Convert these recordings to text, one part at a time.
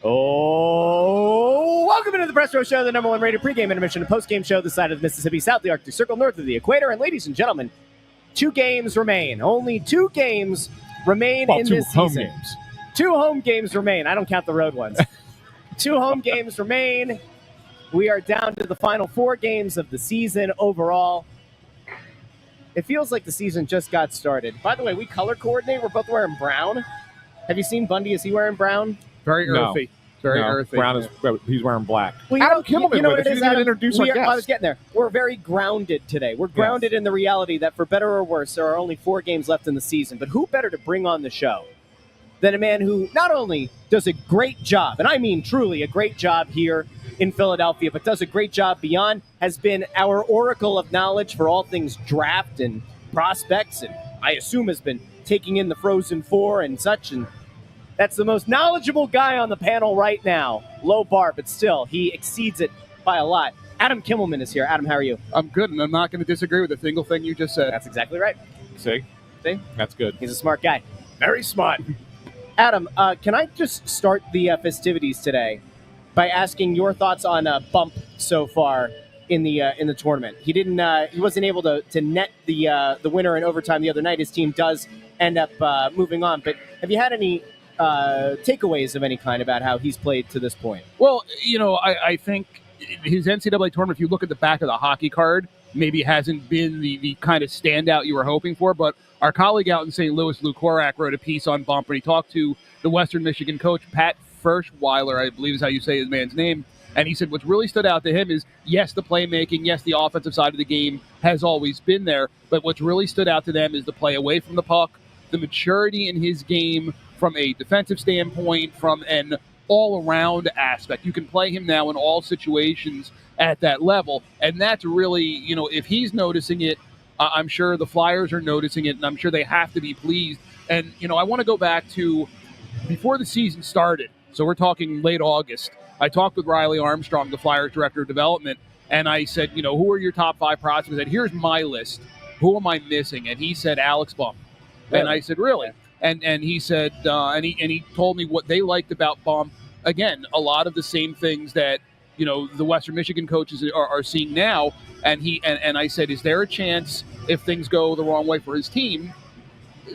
Oh, welcome into the Press Row Show, the number one rated pregame, intermission, and postgame show this side of the Mississippi, south of the Arctic Circle, north of the equator. And ladies and gentlemen, 2 games remain. Only 2 games remain in this season. Games. 2 home games remain. I don't count the road ones. 2 home games remain. We are down to the final 4 games of the season overall. It feels like the season just got started. By the way, we color coordinate. We're both wearing brown. Have you seen Bundy? Is he wearing brown? Very earthy. No. Very earthy. Brown is he's wearing black. Well, Adam Kimmelman, you know what it is, Adam? Introduce our guest. I was getting there. We're very grounded today. We're grounded in the reality that, for better or worse, there are only 4 games left in the season. But who better to bring on the show than a man who not only does a great job, and I mean truly a great job here in Philadelphia, but does a great job beyond, has been our oracle of knowledge for all things draft and prospects, and I assume has been taking in the Frozen Four and such, and that's the most knowledgeable guy on the panel right now. Low bar, but still, he exceeds it by a lot. Adam Kimmelman is here. Adam, how are you? I'm good, and I'm not going to disagree with a single thing you just said. That's exactly right. See? That's good. He's a smart guy. Very smart. Adam, can I just start the festivities today by asking your thoughts on Bump so far in the tournament? He wasn't able to net the winner in overtime the other night. His team does end up moving on, but have you had any takeaways of any kind about how he's played to this point? Well, I think his NCAA tournament, if you look at the back of the hockey card, maybe hasn't been the kind of standout you were hoping for, but our colleague out in St. Louis, Lou Korak, wrote a piece on Bump, and he talked to the Western Michigan coach, Pat Ferschweiler, I believe is how you say his man's name, and he said what's really stood out to him is, yes, the playmaking, yes, the offensive side of the game has always been there, but what's really stood out to them is the play away from the puck, the maturity in his game from a defensive standpoint, from an all-around aspect. You can play him now in all situations at that level, and that's really, if he's noticing it, I'm sure the Flyers are noticing it, and I'm sure they have to be pleased. And, I want to go back to before the season started, so we're talking late August. I talked with Riley Armstrong, the Flyers director of development, and I said, who are your top 5 prospects? I said, here's my list. Who am I missing? And he said, Alex Bump. Really? And I said, really? And he said, and he told me what they liked about Bump. Again, a lot of the same things that, the Western Michigan coaches are seeing now. And I said, is there a chance, if things go the wrong way for his team,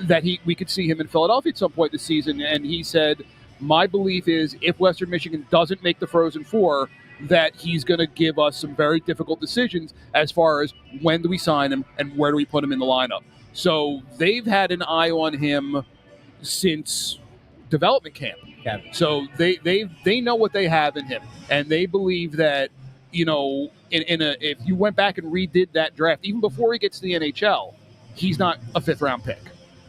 that we could see him in Philadelphia at some point this season? And he said, my belief is if Western Michigan doesn't make the Frozen Four, that he's going to give us some very difficult decisions as far as when do we sign him and where do we put him in the lineup. So they've had an eye on him since development camp. Yeah. So they know what they have in him, and they believe that, if you went back and redid that draft, even before he gets to the NHL, he's not a 5th-round pick.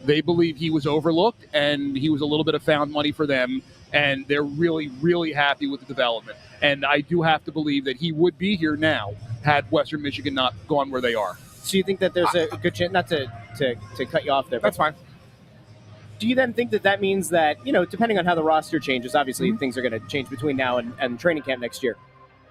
They believe he was overlooked, and he was a little bit of found money for them, and they're really, really happy with the development. And I do have to believe that he would be here now had Western Michigan not gone where they are. So you think that there's a good chance, not to cut you off there, but That's fine. do you then think that means that, depending on how the roster changes, obviously things are going to change between now and training camp next year,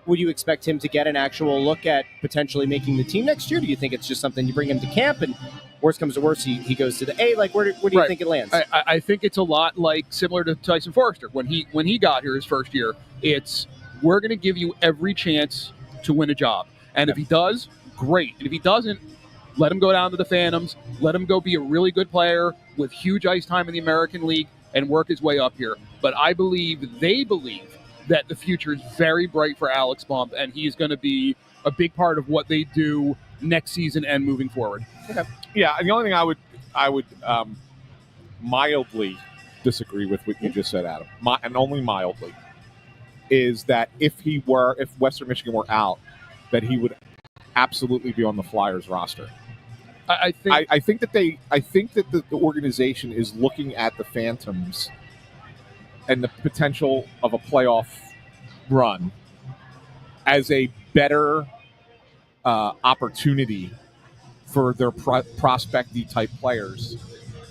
would you expect him to get an actual look at potentially making the team next year? Do you think it's just something you bring him to camp and worst comes to worst, he goes to the A? Like, where do you think it lands? I think it's a lot like similar to Tyson Forrester. When he got here his first year, it's we're going to give you every chance to win a job. And if he does, great. And if he doesn't, let him go down to the Phantoms. Let him go be a really good player with huge ice time in the American League and work his way up here. But they believe that the future is very bright for Alex Bump, and he's going to be a big part of what they do next season and moving forward. Okay. Yeah, and the only thing I would mildly disagree with what you just said, Adam, and only mildly, is that if Western Michigan were out, that he would absolutely be on the Flyers roster. I think that the organization is looking at the Phantoms and the potential of a playoff run as a better opportunity for their prospecty type players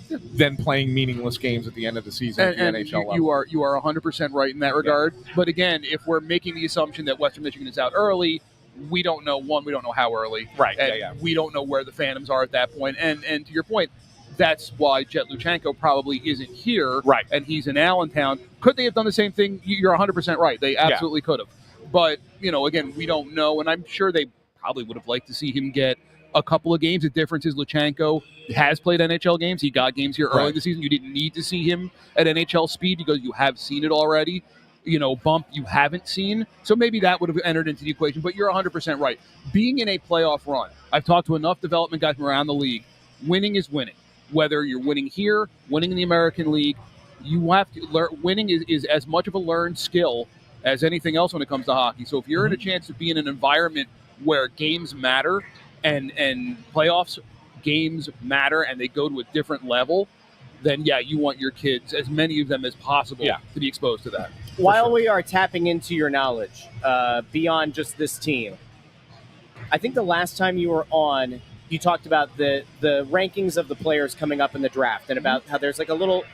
than playing meaningless games at the end of the season at the NHL level. You are 100% right in that regard. Yeah. But again, if we're making the assumption that Western Michigan is out early, we don't know. We don't know how early. Right. And we don't know where the Phantoms are at that point. And to your point, That's why Jet Luchenko probably isn't here, Right. and he's in Allentown. Could they have done the same thing? You're 100% right. They absolutely could have. But, again, we don't know, and I'm sure they probably would have liked to see him get a couple of games. The difference is Luchenko has played NHL games. He got games here early this season. You didn't need to see him at NHL speed because you have seen it already. Bump you haven't seen. So maybe that would have entered into the equation. But you're 100% right. Being in a playoff run, I've talked to enough development guys from around the league. Winning is winning. Whether you're winning here, winning in the American League, you have to learn. Winning is as much of a learned skill as anything else when it comes to hockey. So if you're in a chance to be in an environment where games matter and playoffs games matter and they go to a different level, then you want your kids, as many of them as possible, to be exposed to that. While we are tapping into your knowledge beyond just this team, I think the last time you were on, you talked about the rankings of the players coming up in the draft and about how there's like a little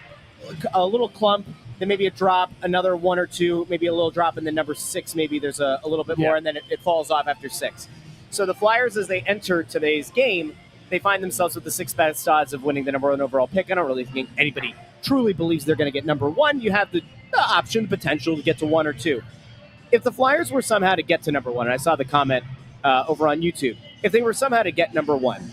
clump, then maybe a drop, another one or two, maybe a little drop, and then number 6, maybe there's a little bit more, and then it falls off after 6. So the Flyers, as they enter today's game, they find themselves with the 6th best odds of winning the number 1 overall pick. I don't really think anybody truly believes they're going to get number 1. You have the option, the potential to get to 1 or 2. If the Flyers were somehow to get to number 1, and I saw the comment over on YouTube, if they were somehow to get number 1,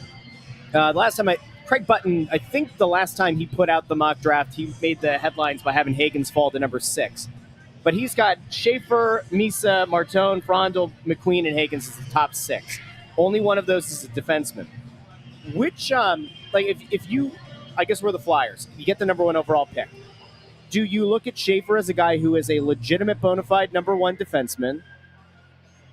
the last time Craig Button, I think the last time he put out the mock draft, he made the headlines by having Hagens fall to number 6. But he's got Schaefer, Misa, Martone, Frondel, McQueen, and Hagens as the top 6. Only one of those is a defenseman. Which, if you, I guess we're the Flyers, you get the number 1 overall pick. Do you look at Schaefer as a guy who is a legitimate bona fide number 1 defenseman?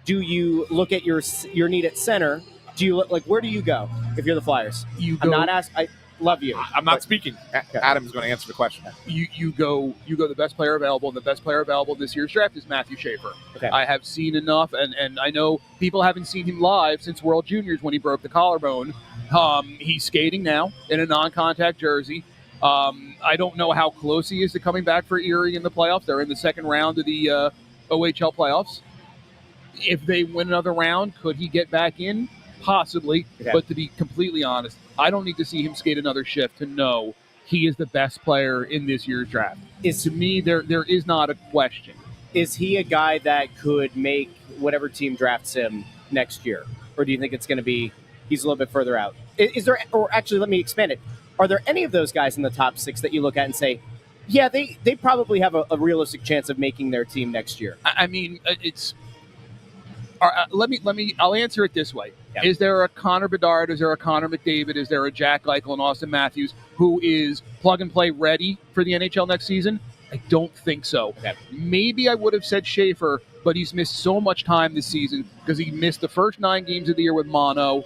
Do you look at your need at center? Do you where do you go if you're the Flyers? I'm not asking. I love you. I'm not speaking. Adam's going to answer the question. You go the best player available, and the best player available this year's draft is Matthew Schaefer. Okay. I have seen enough, and I know people haven't seen him live since World Juniors when he broke the collarbone. He's skating now in a non-contact jersey. I don't know how close he is to coming back for Erie in the playoffs. They're in the second round of the OHL playoffs. If they win another round, could he get back in? Possibly. Okay. But to be completely honest, I don't need to see him skate another shift to know he is the best player in this year's draft. To me, there is not a question. Is he a guy that could make whatever team drafts him next year? Or do you think it's going to be he's a little bit further out? Is there, or actually, let me expand it. Are there any of those guys in the top 6 that you look at and say, yeah, they probably have a realistic chance of making their team next year? I mean, it's... I'll answer it this way. Yep. Is there a Connor Bedard? Is there a Connor McDavid? Is there a Jack Eichel and Austin Matthews who is plug-and-play ready for the NHL next season? I don't think so. Yep. Maybe I would have said Schaefer, but he's missed so much time this season because he missed the first 9 games of the year with mono,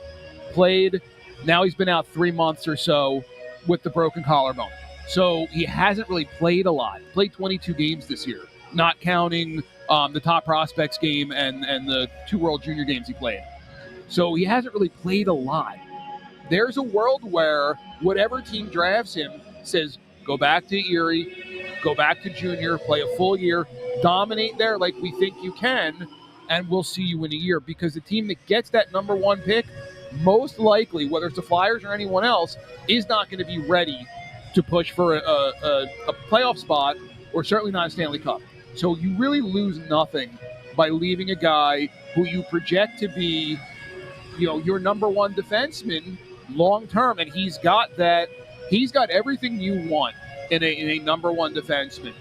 played, now he's been out 3 months or so with the broken collarbone. So he hasn't really played a lot. Played 22 games this year, not counting the top prospects game and the 2 World Junior games he played. So he hasn't really played a lot. There's a world where whatever team drafts him says, go back to Erie, go back to junior, play a full year, dominate there like we think you can, and we'll see you in a year. Because the team that gets that number 1 pick, most likely, whether it's the Flyers or anyone else, is not going to be ready to push for a playoff spot, or certainly not a Stanley Cup. So you really lose nothing by leaving a guy who you project to be, your number 1 defenseman long term, and he's got that. He's got everything you want in a number 1 defenseman: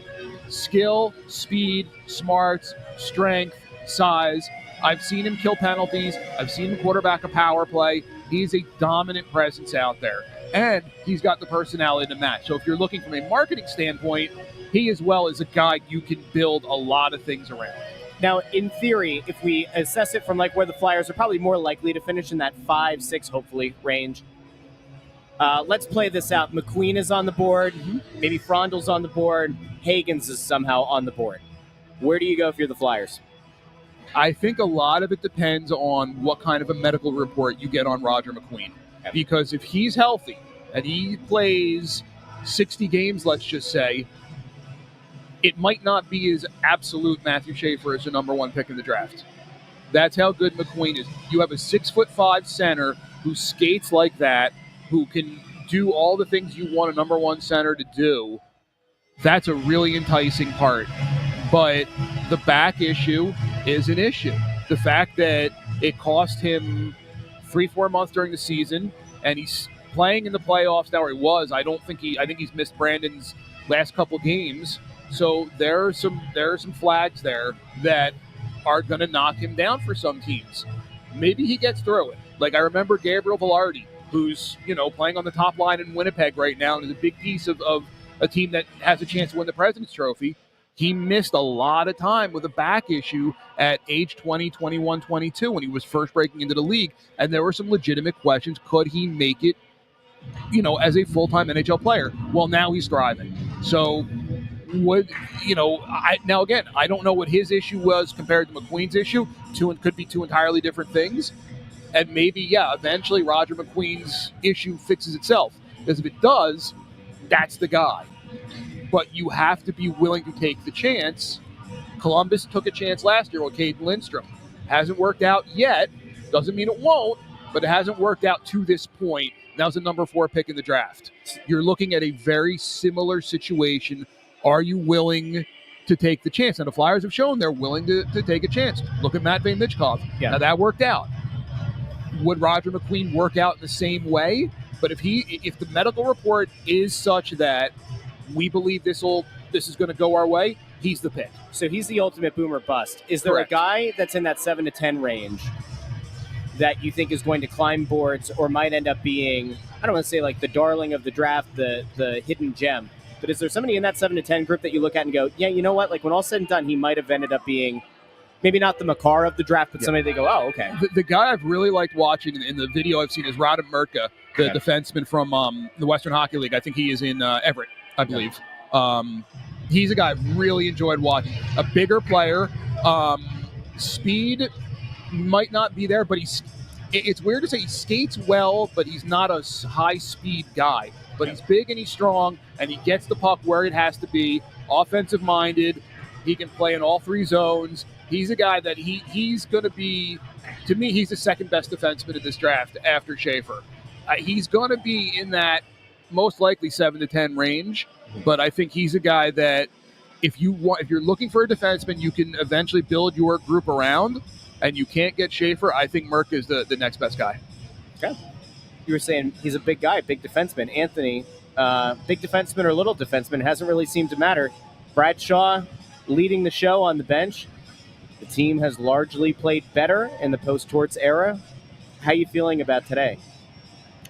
skill, speed, smarts, strength, size. I've seen him kill penalties. I've seen him quarterback a power play. He's a dominant presence out there, and he's got the personality to match. So if you're looking from a marketing standpoint, he as well is a guy you can build a lot of things around. Now, in theory, if we assess it from where the Flyers are probably more likely to finish in that 5-6, hopefully, range, let's play this out. McQueen is on the board. Maybe Frondel's on the board. Hagens is somehow on the board. Where do you go if you're the Flyers? I think a lot of it depends on what kind of a medical report you get on Roger McQueen. Okay. Because if he's healthy and he plays 60 games, let's just say, it might not be as absolute Matthew Schaefer as the number 1 pick in the draft. That's how good McQueen is. You have a 6'5" center who skates like that, who can do all the things you want a number one center to do, that's a really enticing part. But the back issue is an issue. The fact that it cost him 3-4 months during the season, and he's playing in the playoffs now, or he was. I think he's missed Brandon's last couple games. So there are some flags there that are going to knock him down for some teams. Maybe he gets through it. Like, I remember Gabriel Velarde, who's, playing on the top line in Winnipeg right now and is a big piece of a team that has a chance to win the President's Trophy. He missed a lot of time with a back issue at age 20, 21, 22 when he was first breaking into the league, and there were some legitimate questions. Could he make it, as a full-time NHL player? Well, now he's thriving. So now again, I don't know what his issue was compared to McQueen's issue. Could be two entirely different things. And maybe, eventually Roger McQueen's issue fixes itself. Because if it does, that's the guy. But you have to be willing to take the chance. Columbus took a chance last year with Caden Lindstrom. Hasn't worked out yet. Doesn't mean it won't, but it hasn't worked out to this point. That was a number 4 pick in the draft. You're looking at a very similar situation. Are you willing to take the chance? And the Flyers have shown they're willing to take a chance. Look at Matvei Michkov. Yeah. Now, that worked out. Would Roger McQueen work out in the same way? But if the medical report is such that we believe this is going to go our way, he's the pick. So he's the ultimate boomer bust. Is there Correct. A guy that's in that 7 to 10 range that you think is going to climb boards or might end up being, I don't want to say like the darling of the draft, the hidden gem, but is there somebody in that 7 to 10 group that you look at and go, yeah, you know what? Like, when all said and done, he might have ended up being maybe not the Makar of the draft, but somebody they go, oh, okay. The guy I've really liked watching in the video I've seen is Radim Murka, the defenseman from the Western Hockey League. I think he is in Everett, I believe. He's a guy I've really enjoyed watching. A bigger player. Speed might not be there, but it's weird to say he skates well, but he's not a high-speed guy. But he's big and he's strong, and he gets the puck where it has to be. Offensive-minded. He can play in all 3 zones. He's a guy that he's going to be, to me, he's the second best defenseman in this draft after Schaefer. He's going to be in that most likely 7 to 10 range, but I think he's a guy that if you're looking for a defenseman you can eventually build your group around, and you can't get Schaefer, I think Merck is the next best guy. Okay. You were saying he's a big guy, big defenseman. Anthony, big defenseman or little defenseman, hasn't really seemed to matter. Bradshaw leading the show on the bench. The team has largely played better in the post-Torts era. How are you feeling about today?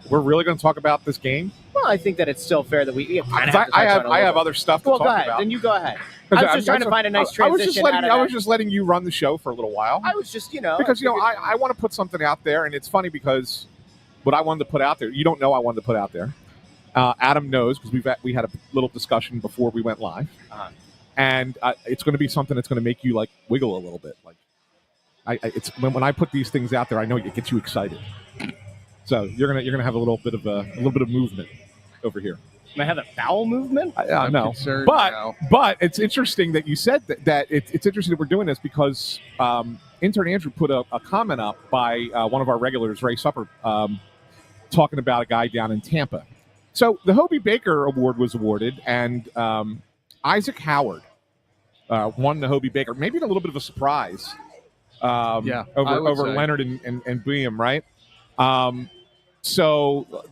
We're really going to talk about this game? Well, I think that it's still fair that we I have other stuff to talk go ahead. about. Then you go ahead. I was just trying to find a nice transition. I was just letting you run the show for a little while. I was just, because I want to put something out there, and it's funny because what I wanted to put out there, you don't know I wanted to put out there. Adam knows because we had a little discussion before we went live, and it's going to be something that's going to make you like wiggle a little bit. Like, it's when I put these things out there, I know it gets you excited. So you're gonna have a little bit of movement over here. I have a bowel movement. I know, but it's interesting that you said that it's interesting that we're doing this because intern Andrew put a comment up by one of our regulars, Ray Supper, talking about a guy down in Tampa. So the Hobie Baker Award was awarded, and Isaac Howard won the Hobie Baker. Maybe a little bit of a surprise. Over Leonard and Boehm, right? So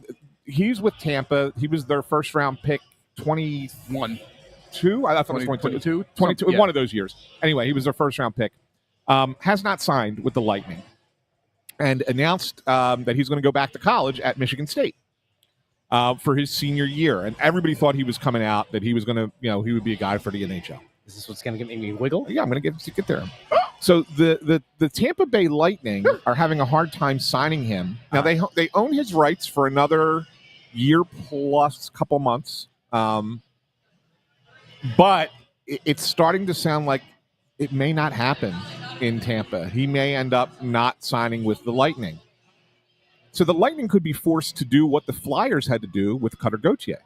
he's with Tampa. He was their first round pick, 21. I thought it was 22. 22, one of those years. Anyway, he was their first round pick. Has not signed with the Lightning and announced that he's going to go back to college at Michigan State for his senior year. And everybody thought he was coming out, that he was going to, he would be a guy for the NHL. Is this what's going to make me wiggle? Yeah, I'm going to get there. So the Tampa Bay Lightning are having a hard time signing him. Now they own his rights for another year plus couple months, but it's starting to sound like it may not happen in Tampa. He may end up not signing with the Lightning. So the Lightning could be forced to do what the Flyers had to do with Cutter Gauthier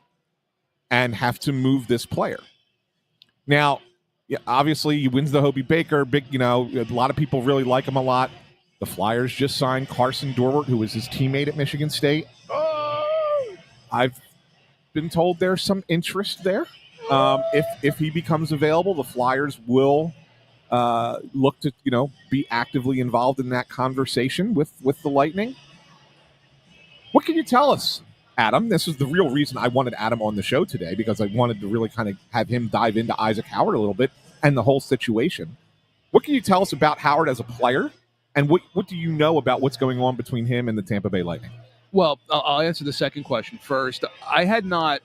and have to move this player. Now, obviously, he wins the Hobie Baker. A lot of people really like him a lot. The Flyers just signed Carson Dorwart, who was his teammate at Michigan State. I've been told there's some interest there. If he becomes available, the Flyers will look to be actively involved in that conversation with the Lightning. What can you tell us, Adam? This is the real reason I wanted Adam on the show today, because I wanted to really kind of have him dive into Isaac Howard a little bit and the whole situation. What can you tell us about Howard as a player, and what do you know about what's going on between him and the Tampa Bay Lightning? Well, I'll answer the second question first. I had not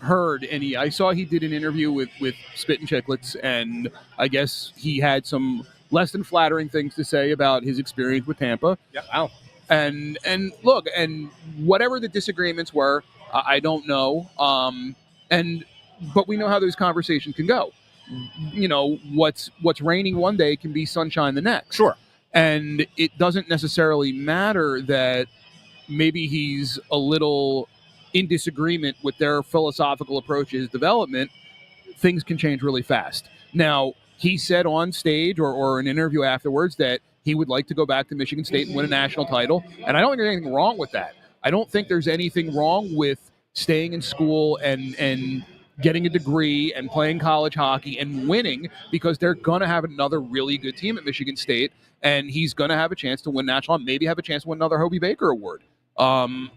heard any. I saw he did an interview with Spit and Chicklets, and I guess he had some less than flattering things to say about his experience with Tampa. Yeah, wow. And look, and whatever the disagreements were, I don't know. But we know how those conversations can go. What's raining one day can be sunshine the next. Sure. And it doesn't necessarily matter that maybe he's a little in disagreement with their philosophical approach to his development. Things can change really fast. Now, he said on stage or an interview afterwards that he would like to go back to Michigan State and win a national title. And I don't think there's anything wrong with that. I don't think there's anything wrong with staying in school and getting a degree and playing college hockey and winning, because they're going to have another really good team at Michigan State, and he's going to have a chance to win national, maybe have a chance to win another Hobie Baker Award. And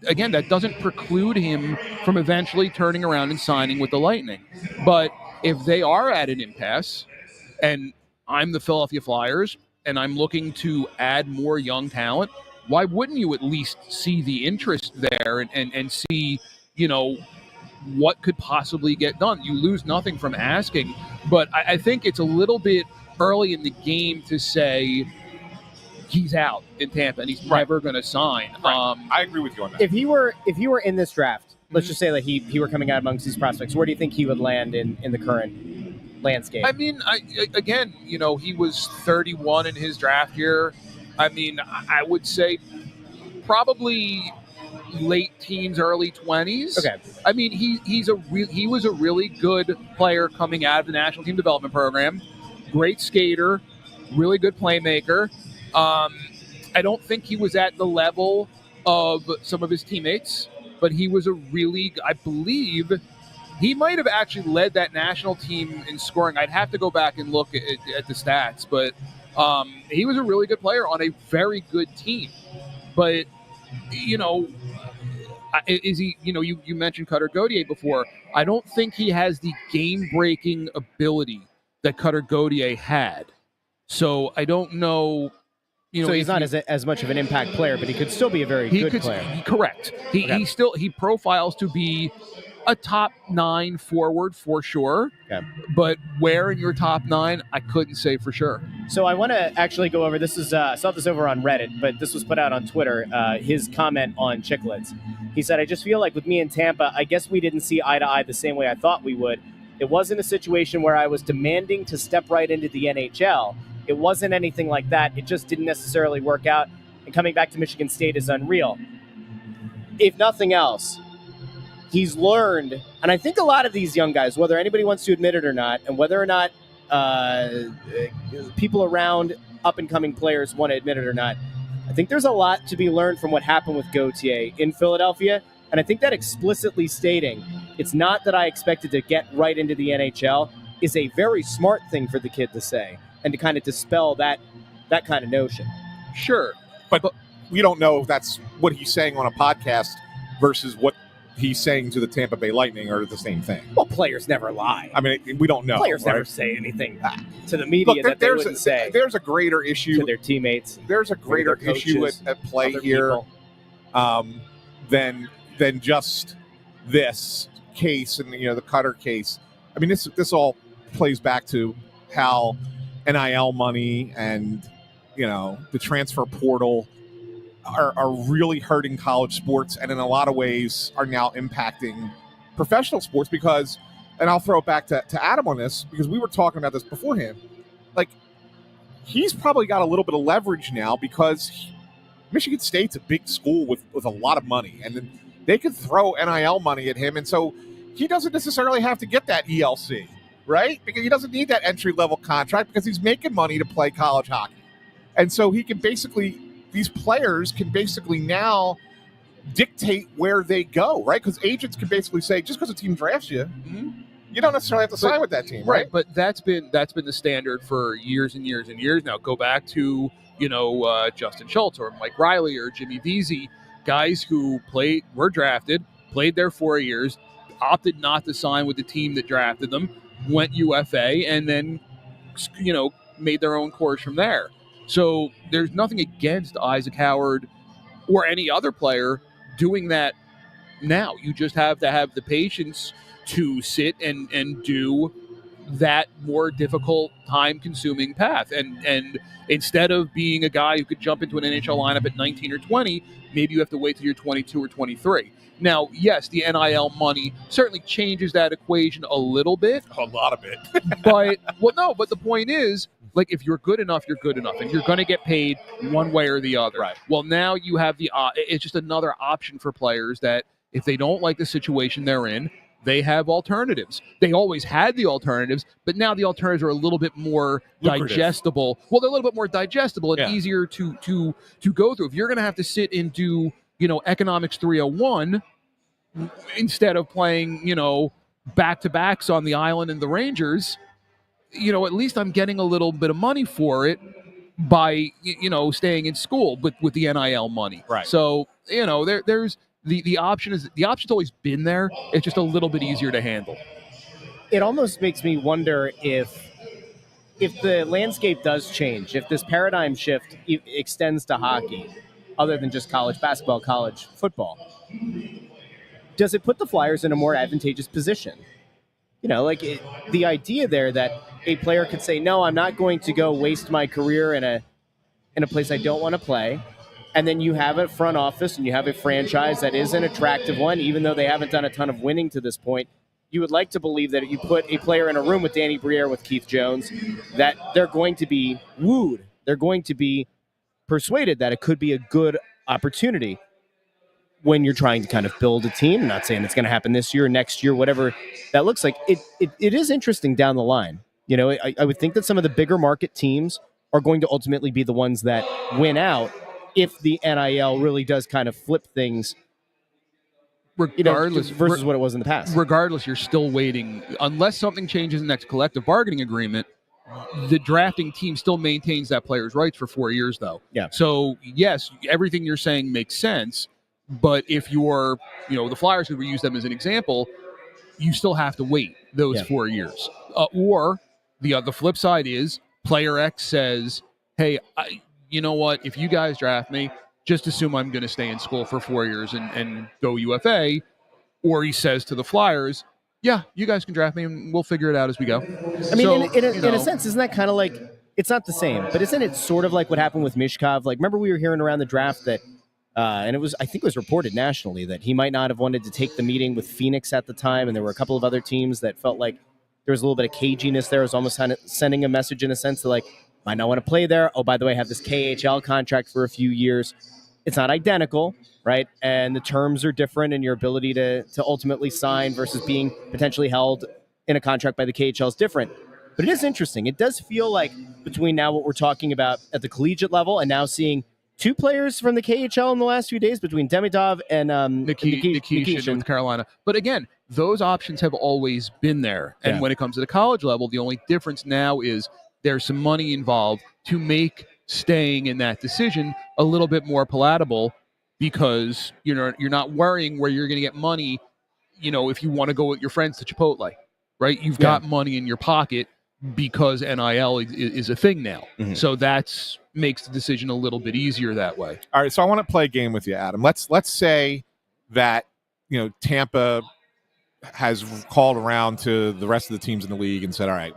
again, that doesn't preclude him from eventually turning around and signing with the Lightning. But if they are at an impasse, and I'm the Philadelphia Flyers, and I'm looking to add more young talent, why wouldn't you at least see the interest there and see, what could possibly get done? You lose nothing from asking, but I think it's a little bit early in the game to say he's out in Tampa and he's never going to sign. Right. I agree with you on that. If he were in this draft, let's just say that he were coming out amongst these prospects, where do you think he would land in the current landscape? I mean, he was 31 in his draft year. I mean, I would say probably late teens, early 20s. Okay. I mean, he was a really good player coming out of the National Team Development Program. Great skater, really good playmaker. I don't think he was at the level of some of his teammates, but he was I believe he might have actually led that national team in scoring. I'd have to go back and look at the stats, but he was a really good player on a very good team. But, is he, you mentioned Cutter Gauthier before. I don't think he has the game-breaking ability that Cutter Gauthier had. So I don't know. So he's not as much of an impact player, but he could still be a very good player. Correct. He profiles to be a top 9 forward for sure. Okay. But where in your top 9, I couldn't say for sure. So I want to actually go over, this is, I saw this over on Reddit, but this was put out on Twitter, his comment on Chicklets. He said, "I just feel like with me in Tampa, I guess we didn't see eye to eye the same way I thought we would. It wasn't a situation where I was demanding to step right into the NHL. It wasn't anything like that. It just didn't necessarily work out. And coming back to Michigan State is unreal." If nothing else, he's learned, and I think a lot of these young guys, whether anybody wants to admit it or not, and whether or not people around up-and-coming players want to admit it or not, I think there's a lot to be learned from what happened with Gauthier in Philadelphia, and I think that explicitly stating it's not that I expected to get right into the NHL is a very smart thing for the kid to say, and to kind of dispel that kind of notion. Sure. But we don't know if that's what he's saying on a podcast versus what he's saying to the Tampa Bay Lightning are the same thing. Well, players never lie. I mean, we don't know. Players never say anything to the media that they wouldn't say. There's a greater issue to their teammates. There's a greater issue at play here than just this case and the Cutter case. I mean, this all plays back to how NIL money and the transfer portal are really hurting college sports, and in a lot of ways are now impacting professional sports because, and I'll throw it back to Adam on this, because we were talking about this beforehand, like he's probably got a little bit of leverage now because Michigan State's a big school with a lot of money, and then they could throw NIL money at him, and so he doesn't necessarily have to get that ELC, right? Because he doesn't need that entry-level contract because he's making money to play college hockey. And so he can these players can basically now dictate where they go, right? Because agents can basically say, just because a team drafts you, you don't necessarily have to sign with that team, right? But that's been the standard for years and years and years now. Go back to Justin Schultz or Mike Riley or Jimmy Vesey, guys who were drafted, played there 4 years, opted not to sign with the team that drafted them, went UFA, and then made their own course from there. So there's nothing against Isaac Howard or any other player doing that now. You just have to have the patience to sit and do that more difficult, time-consuming path. And instead of being a guy who could jump into an NHL lineup at 19 or 20, maybe you have to wait till you're 22 or 23. Now, yes, the NIL money certainly changes that equation a little bit. A lot of it. But the point is, like, if you're good enough, you're good enough, and you're going to get paid one way or the other. Right. Well, now you have it's just another option for players that if they don't like the situation they're in, they have alternatives. They always had the alternatives, but now the alternatives are a little bit more digestible. Well, they're a little bit more digestible and easier to go through. If you're going to have to sit and do, economics 301 instead of playing, back-to-backs on the island and the Rangers, at least I'm getting a little bit of money for it by, staying in school with the NIL money. Right. So, there's the option's always been there. It's just a little bit easier to handle. It almost makes me wonder if the landscape does change, if this paradigm shift extends to hockey, other than just college basketball, college football, does it put the Flyers in a more advantageous position? The idea there that a player could say, no, I'm not going to go waste my career in a place I don't want to play. And then you have a front office and you have a franchise that is an attractive one, even though they haven't done a ton of winning to this point. You would like to believe that if you put a player in a room with Danny Briere, with Keith Jones, that they're going to be wooed. They're going to be persuaded that it could be a good opportunity when you're trying to kind of build a team. I'm not saying it's going to happen this year, next year, whatever that looks like. It is interesting down the line. I would think that some of the bigger market teams are going to ultimately be the ones that win out if the NIL really does kind of flip things, regardless versus what it was in the past. Regardless, you're still waiting. Unless something changes in the next collective bargaining agreement, the drafting team still maintains that player's rights for 4 years, though. Yeah. So, yes, everything you're saying makes sense. But if you're, the Flyers, who we use them as an example, you still have to wait those 4 years. Or the flip side is player X says, hey, you know what? If you guys draft me, just assume I'm going to stay in school for 4 years and go UFA. Or he says to the Flyers, yeah, you guys can draft me and we'll figure it out as we go. I mean, in a sense, isn't that kind of like, it's not the same, but isn't it sort of like what happened with Mishkov? Like, remember we were hearing around the draft that, and I think it was reported nationally that he might not have wanted to take the meeting with Phoenix at the time. And there were a couple of other teams that felt like there was a little bit of caginess there. It was almost kind of sending a message in a sense that, like, might not want to play there. Oh, by the way, I have this KHL contract for a few years. It's not identical, right? And the terms are different, and your ability to ultimately sign versus being potentially held in a contract by the KHL is different. But it is interesting. It does feel like between now what we're talking about at the collegiate level and now seeing two players from the KHL in the last few days, between Demidov and Nikishin with Carolina. But again, those options have always been there. And when it comes to the college level, the only difference now is there's some money involved to make staying in that decision a little bit more palatable, because you're not worrying where you're going to get money, if you want to go with your friends to Chipotle, right? You've got money in your pocket because NIL is a thing now. Mm-hmm. So that's makes the decision a little bit easier that way. All right, so I want to play a game with you, Adam. Let's say that Tampa has called around to the rest of the teams in the league and said, all right,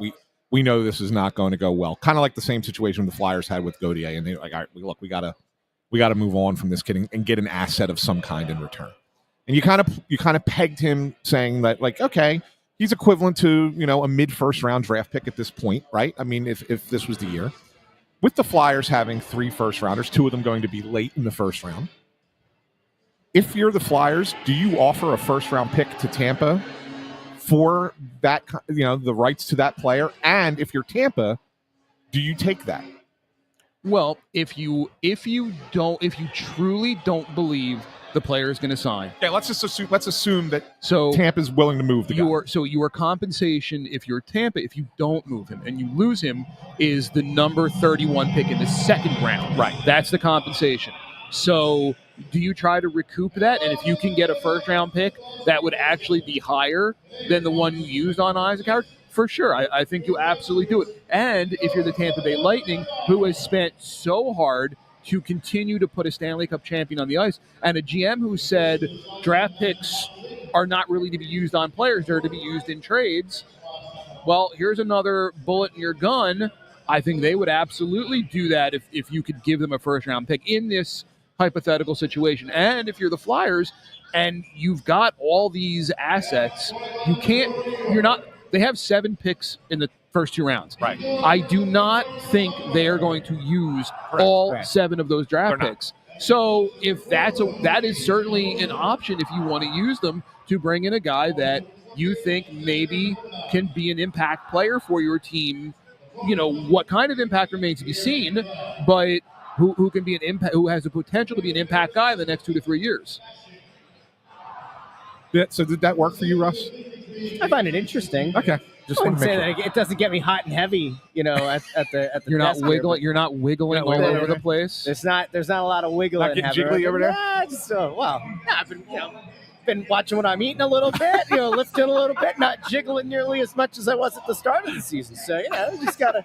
we know this is not going to go well. Kind of like the same situation the Flyers had with Goalie, and they're like, all right, look, we gotta move on from this kid and get an asset of some kind in return. And you kind of pegged him, saying that, like, okay, he's equivalent to a mid-first round draft pick at this point, right? I mean, if this was the year, with the Flyers having 3 first rounders, 2 of them going to be late in the first round. If you're the Flyers, do you offer a first round pick to Tampa for that, the rights to that player? And if you're Tampa, do you take that? Well, if you truly don't believe the player is going to sign. Yeah, let's assume that So Tampa's willing to move the guy. Your compensation, if you're Tampa, if you don't move him and you lose him, is the number 31 pick in the second round. Right. That's the compensation. So do you try to recoup that? And if you can get a first-round pick that would actually be higher than the one you used on Isaac Howard, for sure, I think you absolutely do it. And if you're the Tampa Bay Lightning, who has spent so hard to continue to put a Stanley Cup champion on the ice, and a GM who said draft picks are not really to be used on players, they're to be used in trades, well, here's another bullet in your gun. I think they would absolutely do that if you could give them a first-round pick in this hypothetical situation. And if you're the Flyers and you've got all these assets, they have 7 picks in the first 2 rounds. Right. I do not think they are going to use all 7 of those draft picks. So if that is certainly an option if you want to use them to bring in a guy that you think maybe can be an impact player for your team. You know, what kind of impact remains to be seen, but who can be an impact, who has the potential to be an impact guy in the next 2 to 3 years. Yeah, so did that work for you, Russ? I find it interesting. Okay. I wouldn't say that it doesn't get me hot and heavy, you know, at the You're not desk wiggling. here, You're not wiggling all over the place. there's not a lot of wiggling. Not getting jiggly over there? I've been watching what I'm eating a little bit, lifting a little bit, not jiggling nearly as much as I was at the start of the season. So, just gotta,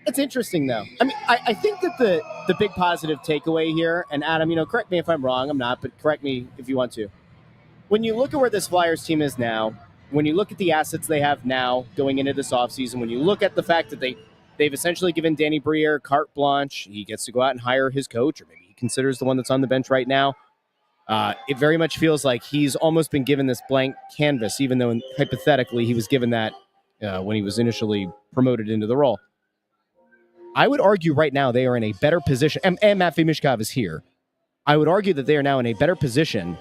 it's interesting though. I mean, I think that the big positive takeaway here, and Adam, correct me if I'm wrong, I'm not, but correct me if you want to. When you look at where this Flyers team is now, when you look at the assets they have now going into this offseason, when you look at the fact that they've essentially given Danny Briere carte blanche, he gets to go out and hire his coach, or maybe he considers the one that's on the bench right now. It very much feels like he's almost been given this blank canvas, even though hypothetically he was given that when he was initially promoted into the role. I would argue right now they are in a better position, and Matvei Michkov is here. I would argue that they are now in a better position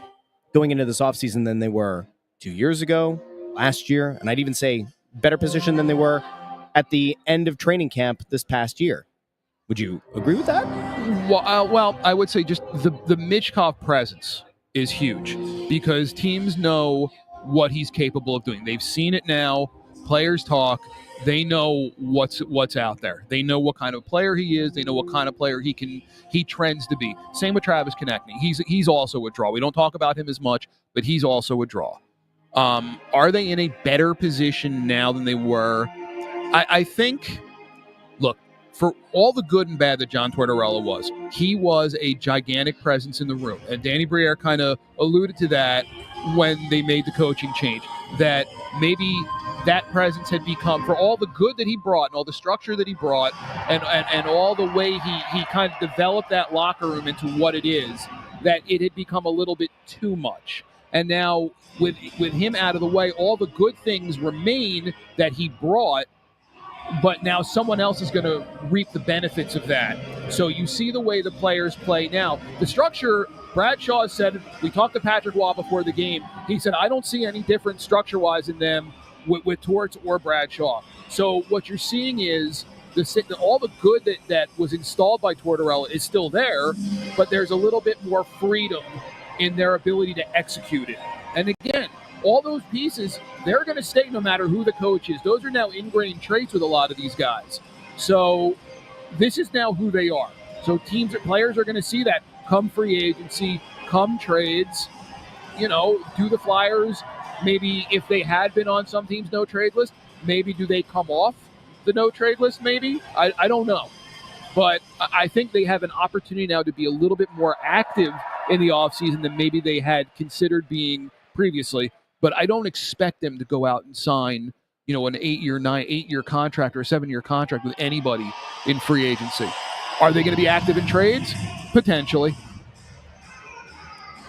going into this offseason than they were 2 years ago, last year, and I'd even say better position than they were at the end of training camp this past year. Would you agree with that? Well, I would say just the Michkov presence is huge because teams know what he's capable of doing. They've seen it now. Players talk. They know what's out there. They know what kind of player he is. They know what kind of player he trends to be. Same with Travis Konechny. He's also a draw. We don't talk about him as much, but he's also a draw. Are they in a better position now than they were? I think, look, for all the good and bad that John Tortorella was, he was a gigantic presence in the room. And Danny Briere kind of alluded to that when they made the coaching change, that maybe that presence had become, for all the good that he brought and all the structure that he brought and all the way he kind of developed that locker room into what it is, that it had become a little bit too much. And now with him out of the way, all the good things remain that he brought, but now someone else is going to reap the benefits of that. So you see the way the players play now. The structure, Brad Shaw said, we talked to Patrick Waugh before the game. He said, I don't see any difference structure-wise in them with Torts or Brad Shaw. So what you're seeing is all the good that was installed by Tortorella is still there, but there's a little bit more freedom in their ability to execute it. And again, all those pieces, they're going to stay no matter who the coach is. Those are now ingrained traits with a lot of these guys. So this is now who they are. So players are going to see that come free agency, come trades. Do the Flyers, maybe if they had been on some team's no-trade list, maybe do they come off the no-trade list maybe? I don't know. But I think they have an opportunity now to be a little bit more active in the offseason than maybe they had considered being previously. But I don't expect them to go out and sign, an 8-year contract or a 7-year contract with anybody in free agency. Are they going to be active in trades? Potentially.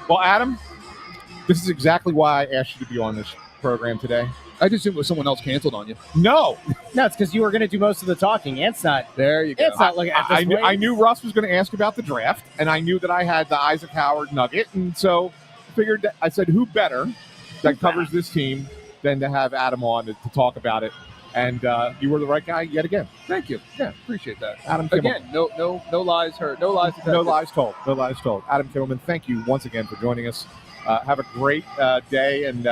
Well, Adam, this is exactly why I asked you to be on this program today. I just assumed it was someone else canceled on you. No, it's because you were going to do most of the talking. Ant's not. There you go. Ant's not looking at this. I knew Russ was going to ask about the draft, and I knew that I had the Isaac Howard nugget, and so figured that I said, who better that covers this team than to have Adam on to talk about it And you were the right guy yet again. Thank you. Yeah. Appreciate that. Adam Kimmel. Again, no lies heard. No lies detected. No lies told. No lies told. Adam Kimmelman, thank you once again for joining us. Have a great day and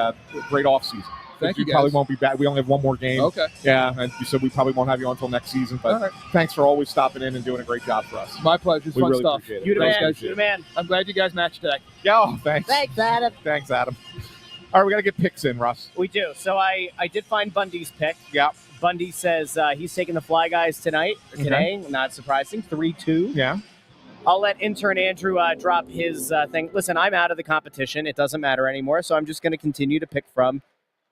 great off season. Thank you, guys. Probably won't be back. We only have one more game. Okay. Yeah, and so we probably won't have you on until next season. But All right. thanks for always stopping in and doing a great job for us. My pleasure. It's We fun really stuff. appreciate it. You the Thanks, man. guys. You the man. I'm glad you guys matched today. Yeah, oh, thanks. Thanks, Adam. Thanks, Adam. All right, we got to get picks in, Russ. We do. So I did find Bundy's pick. Yeah. Bundy says he's taking the Fly Guys today. Not surprising. 3-2. Yeah. I'll let intern Andrew drop his thing. Listen, I'm out of the competition. It doesn't matter anymore. So I'm just going to continue to pick from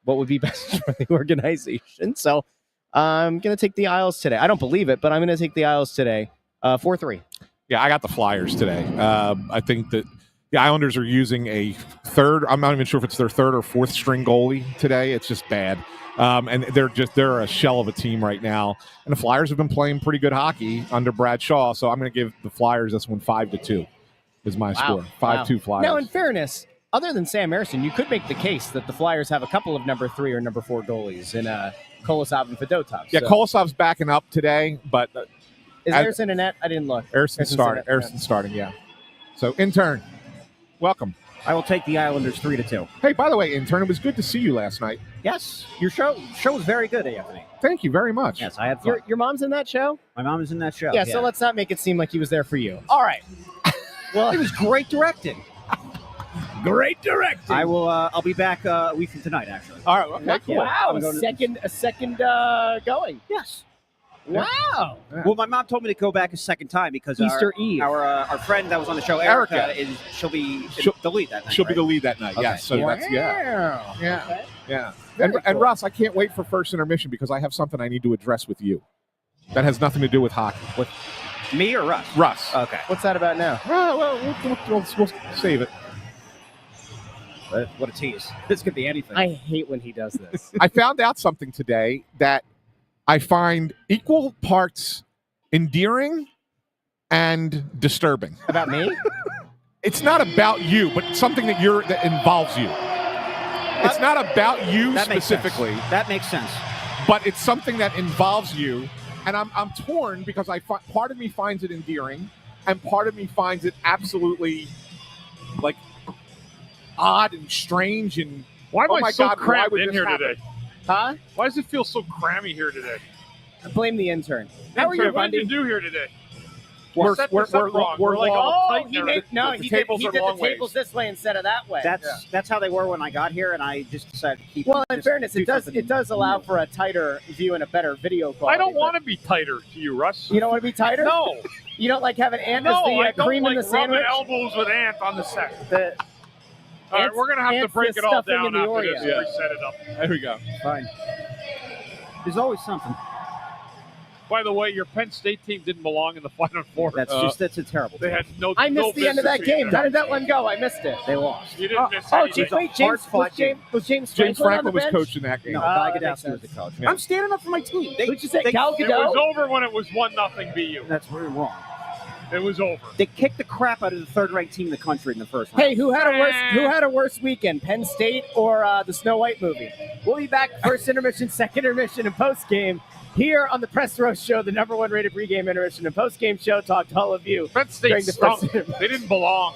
what would be best for the organization. So I'm going to take the Isles today. I don't believe it, but I'm going to take the Isles today. 4-3. Yeah, I got the Flyers today. I think that the Islanders are using a third. I'm not even sure if it's their third or fourth string goalie today. It's just bad. And they're a shell of a team right now. And the Flyers have been playing pretty good hockey under Brad Shaw. So I'm going to give the Flyers this one 5-2 is my score. 5-2 Flyers. Now, in fairness, other than Sam Emerson, you could make the case that the Flyers have a couple of number 3 or number 4 goalies in Kolosov and Fedotov. Yeah, so. Kolosov's backing up today, but Is Emerson in net? I didn't look. Erson's starting, yeah. So, intern, welcome. I will take the Islanders 3-2. Hey, by the way, intern, it was good to see you last night. Yes, your show was very good, Anthony. Thank you very much. Yes, I had fun. Your mom's in that show? My mom is in that show. Yeah, so let's not make it seem like he was there for you. All right. Well, it was great directing. Great directing. I will. I'll be back a week from tonight, actually. All right, okay, cool. Wow, I'm going a second going. Yes. Wow. Well, my mom told me to go back a second time because Easter Eve. Our friend that was on the show, Erica. she'll be the lead that night. She'll be right? the lead that night, Okay. yes. So Wow. that's, yeah. Okay. Yeah. Very And cool. Russ, I can't wait for first intermission because I have something I need to address with you. That has nothing to do with hockey. With Me or Russ? Russ. Okay. What's that about now? We'll save it. What a tease. This could be anything. I hate when he does this. I found out something today that I find equal parts endearing and disturbing. About me? It's not about you, but something that involves you. It's not about you That makes specifically, sense. That makes sense. but it's something that involves you. And I'm torn because part of me finds it endearing, and part of me finds it absolutely like odd and strange. And Why am oh I my so God, why cramped would in this here happen? today? Huh? Why does it feel so crammy here today? Blame the intern. How are you, What did Bundy? you do here today? We're Set this up wrong. we're like long. all Oh, tight he here. made The he tables did are the long ways. tables this way instead of that way. That's how they were when I got here, and I just decided to keep. Well, in just fairness, do it something does allow for a tighter view and a better video quality. I don't want to be tighter to you, Russ. You don't want to be tighter? No. You don't like having Ant No, as the I don't cream like in the sandwich? rubbing elbows with Ant on the set. The, All right, Ant's- we're going to have to Ant's break the it all stuffing down in the after Oreo. this and reset it up. There we go. Fine. There's always something. By the way, your Penn State team didn't belong in the Final Four. That's a terrible. They team. had no. I no missed the end of business that being game. there. How did that one go? I missed it. They lost. You didn't miss Oh, anything. wait, hard-fought game. was James James Franklin Franklin on was the bench? coaching that game. No, that Guy makes Gadowski was sense. the coach. Yeah. I'm standing up for my team. Who'd you say, Cal It Gadot? was over when it was 1-0 BU. That's really wrong. It was over. They kicked the crap out of the third-ranked team in the country in the first round. Hey, who had a worse weekend, Penn State or the Snow White movie? We'll be back first intermission, second intermission, and post game here on the Press Row Show, the #1 rated pregame intermission and post game show. Talk to all of you. Penn State During the stunk. first- They didn't belong.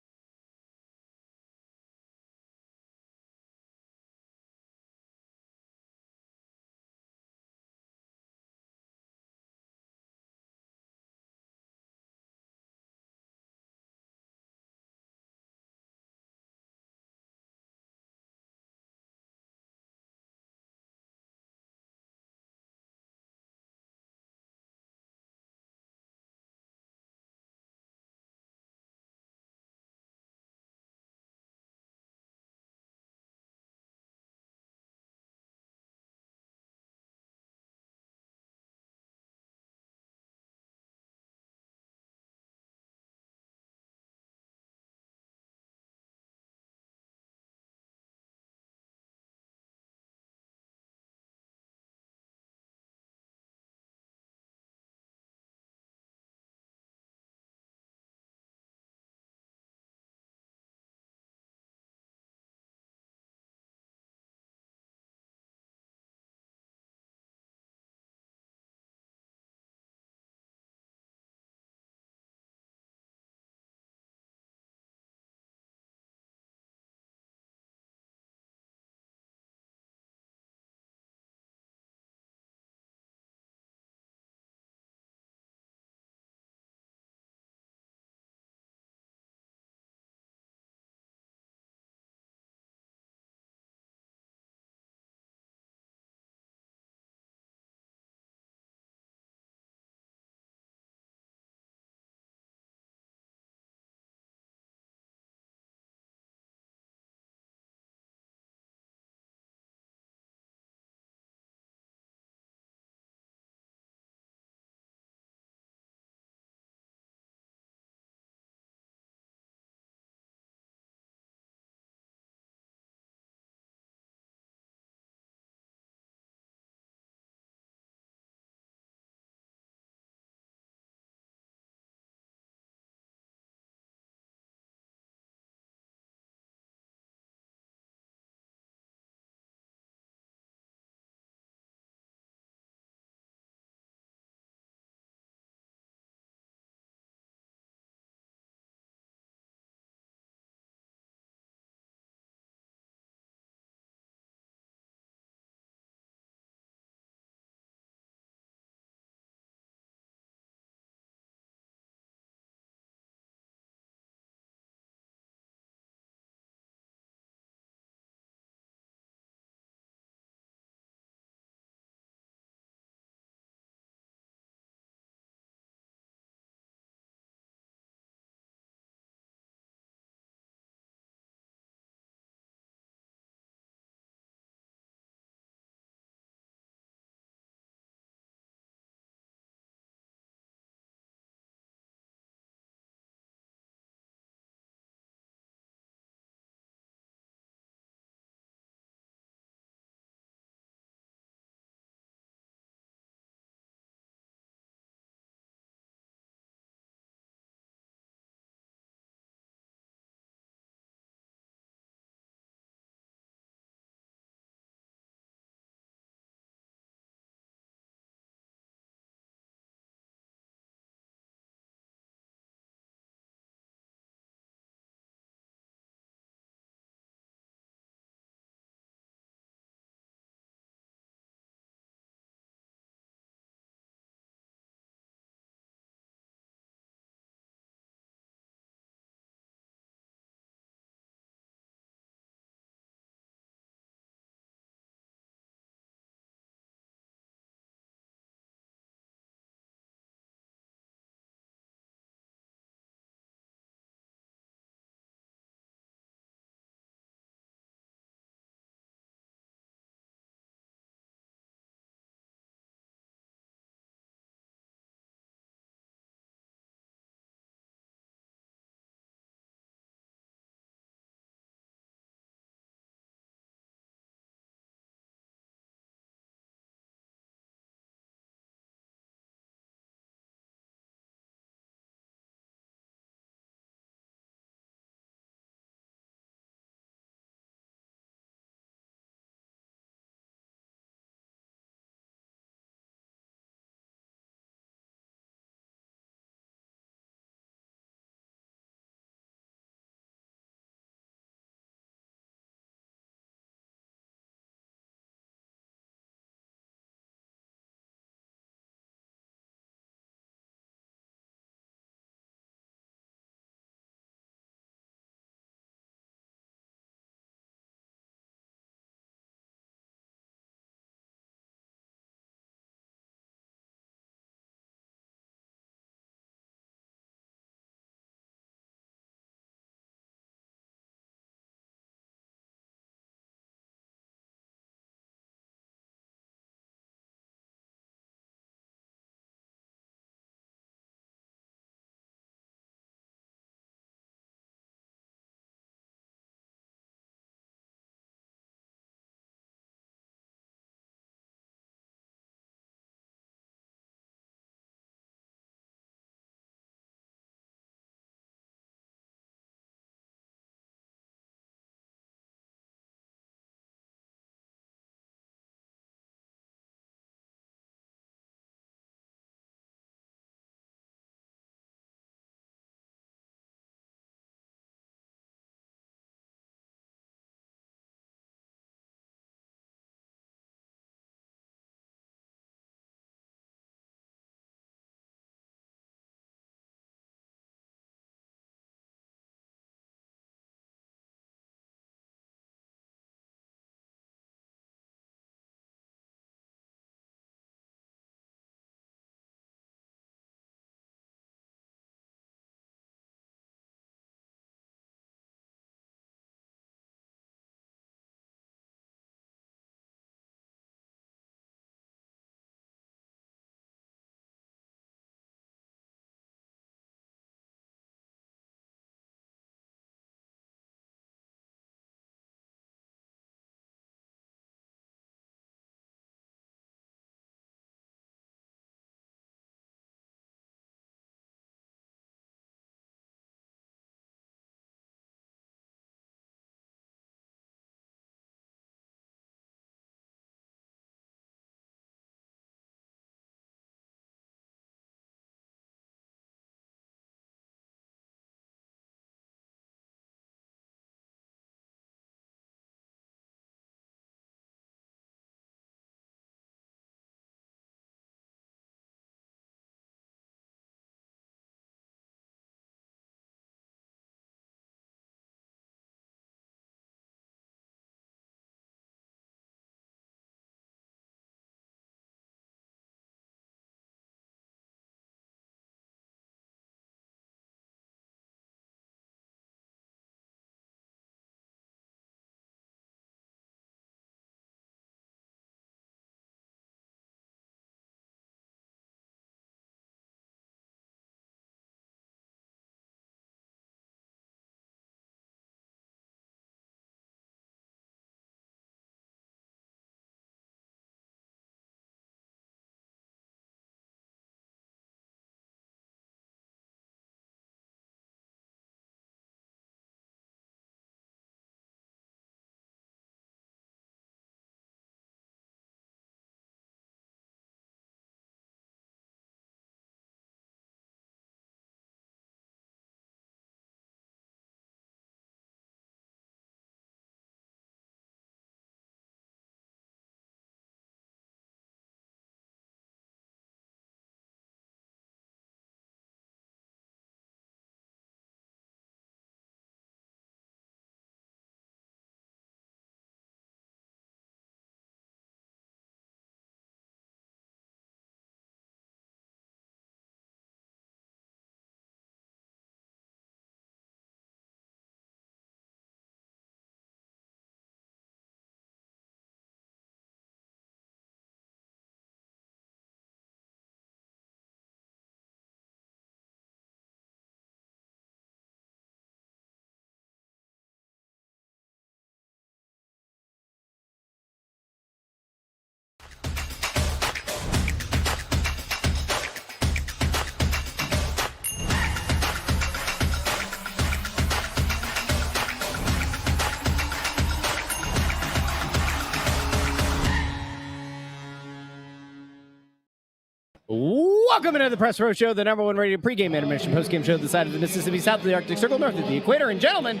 Welcome into the Press Row Show, the number one rated pregame intermission postgame show this side of the Mississippi, south of the Arctic Circle, north of the equator. And gentlemen,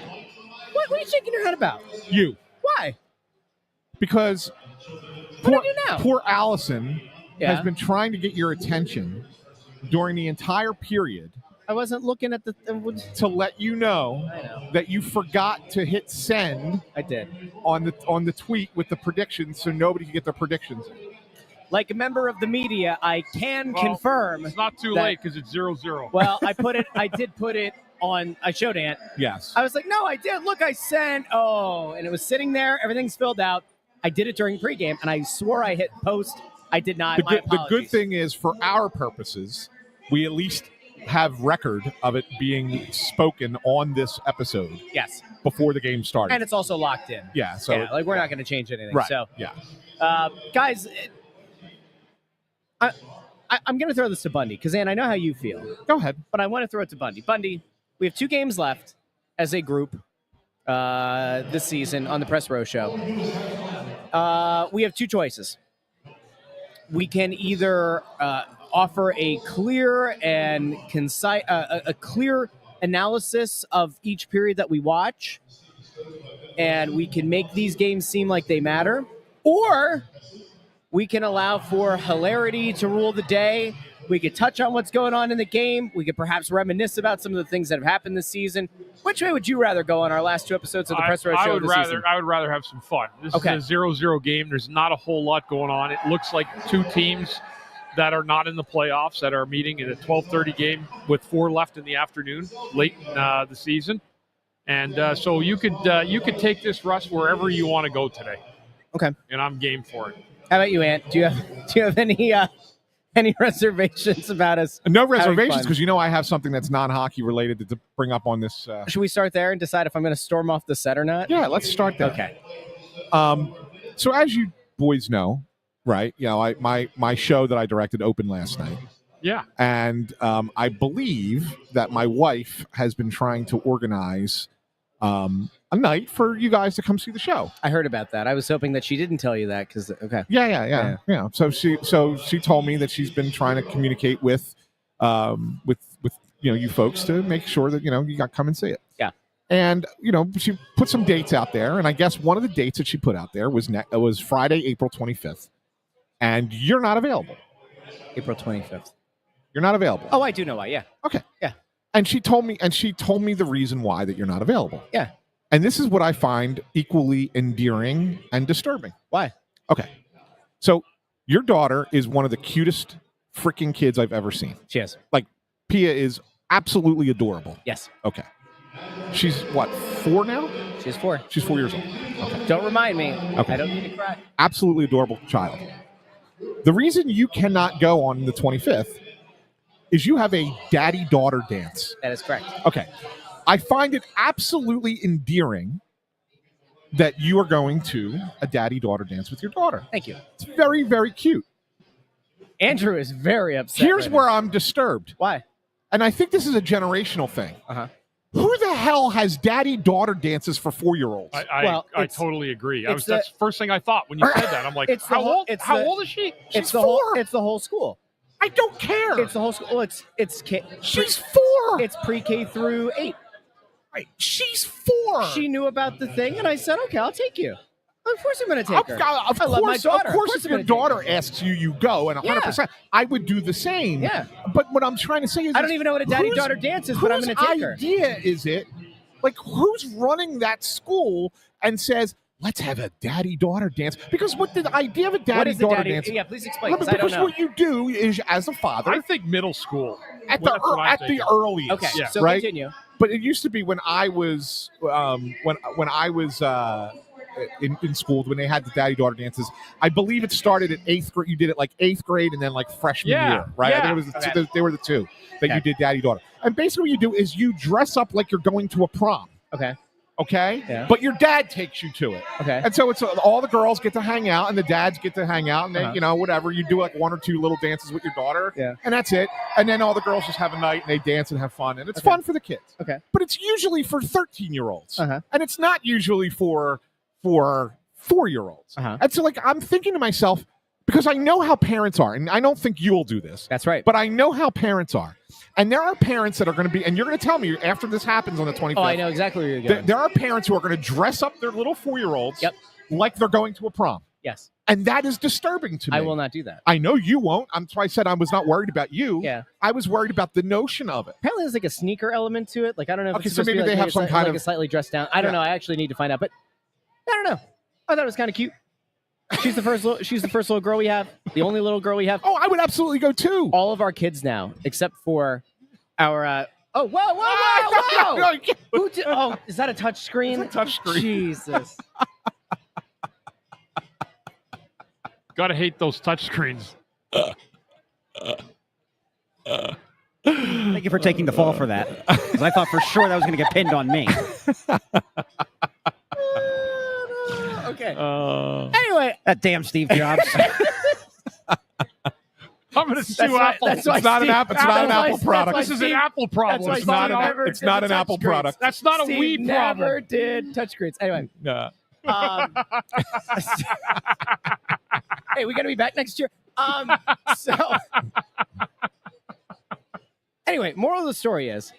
what are you shaking your head about? You. Why? Because What do I do now? poor Allison Yeah. has been trying to get your attention during the entire period I wasn't looking at the... to let you know, I know. that you forgot to hit send I did. on the tweet with the predictions so nobody could get their predictions in. Like a member of the media, I can confirm... It's not too that- late because it's 0-0. Well, I did put it on... I showed Ant. Yes. I was like, no, I did. Look, I sent. Oh, and it was sitting there. Everything's filled out. I did it during pregame, and I swore I hit post. I did not. The My good, the good apologies. thing is, for our purposes, we at least have record of it being spoken on this episode Yes. before the game started. And it's also locked in. yeah, so yeah, like we're not going to change anything. right. So, Yeah. guys, I'm going to throw this to Bundy because, Ann, I know how you feel, Go ahead. but I want to throw it to Bundy. Bundy, we have 2 games left as a group this season on the Press Row Show. We have 2 choices. We can either offer a clear and concise, a clear analysis of each period that we watch, and we can make these games seem like they matter, or we can allow for hilarity to rule the day. We could touch on what's going on in the game. We could perhaps reminisce about some of the things that have happened this season. Which way would you rather go on our last 2 episodes of the Press Row Show this season? I would rather have some fun. This Okay. is a 0-0 game. There's not a whole lot going on. It looks like 2 teams that are not in the playoffs that are meeting in a 12:30 game with 4 left in the afternoon, late in the season. And so you could take this, Russ, wherever you want to go today. Okay. And I'm game for it. How about you, Ant? Do you have any reservations about us? No reservations, fun. because I have something that's non-hockey related to bring up on this. Should we start there and decide if I'm going to storm off the set or not? Yeah, let's start there. Okay. So as you boys know, right? My show that I directed opened last night. Yeah. And I believe that my wife has been trying to organize a night for you guys to come see the show. I heard about that. I was hoping that she didn't tell you that because okay. Yeah. So she told me that she's been trying to communicate with you folks to make sure that you got to come and see it. Yeah. And she put some dates out there, and I guess one of the dates that she put out there was Friday, April 25th, and you're not available. April 25th. You're not available. Oh, I do know why. Yeah. Okay. Yeah. And she told me the reason why that you're not available. Yeah. And this is what I find equally endearing and disturbing. Why? Okay. So your daughter is one of the cutest freaking kids I've ever seen. She is. Like, Pia is absolutely adorable. Yes. Okay. She's what, 4 now? She's 4. She's 4 years old. Okay. Don't remind me. Okay. I don't need to cry. Absolutely adorable child. The reason you cannot go on the 25th is you have a daddy-daughter dance. That is correct. Okay. I find it absolutely endearing that you are going to a daddy-daughter dance with your daughter. Thank you. It's very, very cute. Andrew is very upset. Here's right where now. I'm disturbed. Why? And I think this is a generational thing. Uh-huh. Who the hell has daddy-daughter dances for 4-year-olds? I totally agree. That's the first thing I thought when you said that. I'm like, It's the how whole- old? it's How the- old is she? It's She's the whole. 4. It's the whole school. I don't care. It's the whole school. Well, She's 4. It's pre-K through 8. Right. She's 4. She knew about the thing, and I said, "Okay, I'll take you." Of course, I'm going to take her. Of I love my daughter. Of course, I'm if your gonna take daughter her. asks you, you go, and 100%. I would do the same. Yeah. But what I'm trying to say is, I don't even know what a daddy-daughter dance is, but I'm going to take her. Whose idea is it? Like, who's running that school and says, let's have a daddy-daughter dance? Because what the idea of a What is the daddy-daughter daddy? dance? Yeah, please explain. Well, 'Cause I don't because know. what you do is, as a father, I think middle school. at Well, that's what I'm the thinking. earliest. Okay, Yeah. so right? continue. But it used to be when I was when I was in school, when they had the daddy-daughter dances. I believe it started at 8th grade. You did it like 8th grade and then like freshman year, right? Yeah. I think it was the Okay. they were the 2 that you did daddy-daughter. And basically what you do is you dress up like you're going to a prom. Okay. Okay? Yeah. But your dad takes you to it. Okay. And so it's all the girls get to hang out and the dads get to hang out and they, Uh-huh. whatever. You do like 1 or 2 little dances with your daughter. Yeah. And that's it. And then all the girls just have a night and they dance and have fun. And it's Okay. fun for the kids. Okay. But it's usually for 13-year-olds. Uh-huh. And it's not usually for 4-year-olds. Uh-huh. And so like I'm thinking to myself, because I know how parents are, and I don't think you'll do this. That's right. But I know how parents are. And there are parents that are going to be, and you're going to tell me after this happens on the 25th. Oh, I know exactly where you're going. There are parents who are going to dress up their little 4-year-olds like they're going to a prom. Yes. And that is disturbing to me. I will not do that. I know you won't. That's why I said I was not worried about you. Yeah. I was worried about the notion of it. Apparently, there's like a sneaker element to it. Like, I don't know if Okay, it's so supposed to maybe be they have some kind of a slightly dressed down. I don't know. I actually need to find out. But I don't know. I thought it was kind of cute. She's the first little girl we have. The only little girl we have. Oh, I would absolutely go too. All of our kids now, except for our. Whoa! Who did, oh, is that a touch screen? It's a touch screen. Jesus. Gotta hate those touch screens. Thank you for taking the fall for that. Because I thought for sure that was going to get pinned on me. Okay. Anyway, that damn Steve Jobs. I'm going to sue Apple. It's not an Apple product. This is an Apple problem. It's not an Apple product. That's not a Steve Wii problem. Never did touchscreens. Anyway. Yeah. Hey, we got to be back next year. So anyway, moral of the story is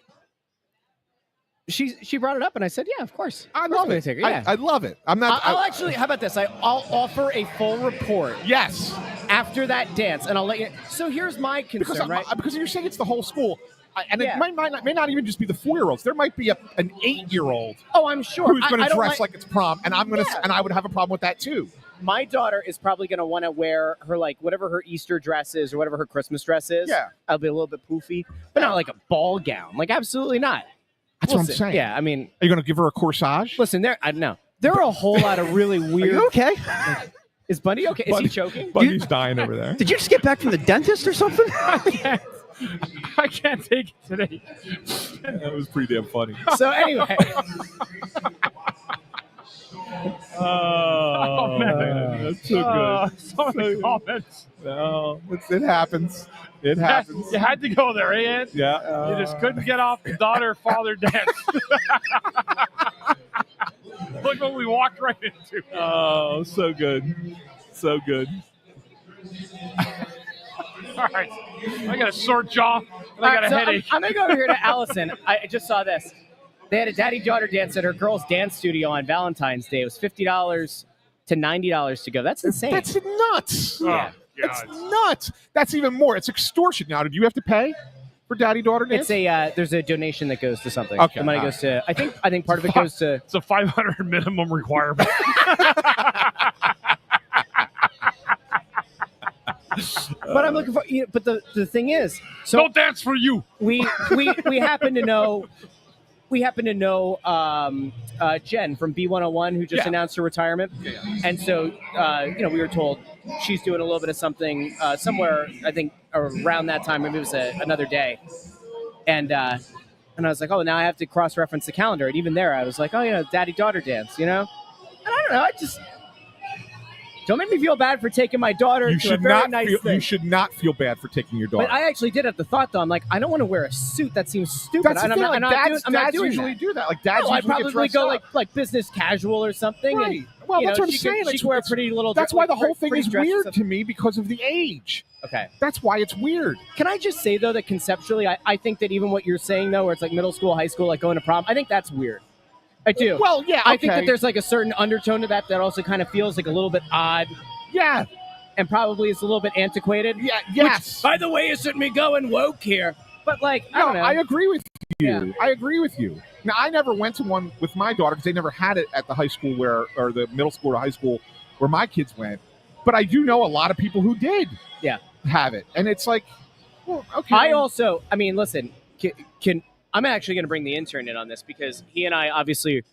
she brought it up, and I said, yeah, of course. I love it. Yeah. I love it. I'm not. I'll actually. How about this? I'll offer a full report. Yes. After that dance, and I'll let you. So here's my concern, right? Because you're saying it's the whole school, and Yeah. it may not even just be the 4-year-olds. There might be an 8-year-old Oh, I'm sure. who's going I to don't dress like it's prom, and and I would have a problem with that too. My daughter is probably going to want to wear her whatever her Easter dress is or whatever her Christmas dress is. Yeah. I'll be a little bit poofy, but not like a ball gown. Like absolutely not. That's what I'm saying. Yeah, I mean, Are you going to give her a corsage? listen, there are a whole lot of really weird. Are you okay? Is Bundy okay? Is he choking? Bundy's dying over there. Did you just get back from the dentist or something? I can't take it today. That was pretty damn funny. So anyway, Oh, man. That's so good. So many comments. No, it happens. It happens. You had to go there, eh, Ed? Yeah. You just couldn't get off the daughter-father dance. Look what we walked right into. Oh, so good. So good. All right. I got a sore jaw, and I got a headache. I'm going to go over here to Allison. I just saw this. They had a daddy-daughter dance at her girls' dance studio on Valentine's Day. It was $50 to $90 to go. That's insane. That's nuts. Yeah. That's nuts. That's even more. It's extortion. Now, did you have to pay for daddy-daughter dance? It's there's a donation that goes to something. Okay, The money goes to, I think part of it goes to. It's a 500 minimum requirement. But I'm looking for, but the thing is, so No dance for you. we happen to know. We happen to know Jen from B101 who just announced her retirement. And so, we were told she's doing a little bit of something somewhere, I think, around that time. Maybe it was another day. And I was like, oh, now I have to cross-reference the calendar. And even there, I was like, oh, daddy-daughter dance, And I don't know. Don't make me feel bad for taking my daughter to a very nice thing. You should not feel bad for taking your daughter. But I actually did have the thought, though. I'm like, I don't want to wear a suit. That seems stupid. That's the thing. I'm not doing usually that. do that. Like dads I'd usually get probably dressed go up. like business casual or something. Right. And, Well, that's what I'm she saying. She could wear a pretty little. That's why the whole thing pretty is dresses weird up. to me because of the age. Okay. That's why it's weird. Can I just say, though, that conceptually, I think that even what you're saying, though, where it's like middle school, high school, like going to prom, I think that's weird. I do. Well, yeah, I think that okay. there's like a certain undertone to that also kind of feels like a little bit odd. Yeah. And probably is a little bit antiquated. Yeah. Yes. Which, by the way, isn't me going woke here. But I don't know. I agree with you. Yeah. I agree with you. Now, I never went to one with my daughter because they never had it at the high school or the middle school or high school where my kids went. But I do know a lot of people who did have it. And it's like, well, okay. Listen, I'm actually going to bring the intern in on this because he and I obviously,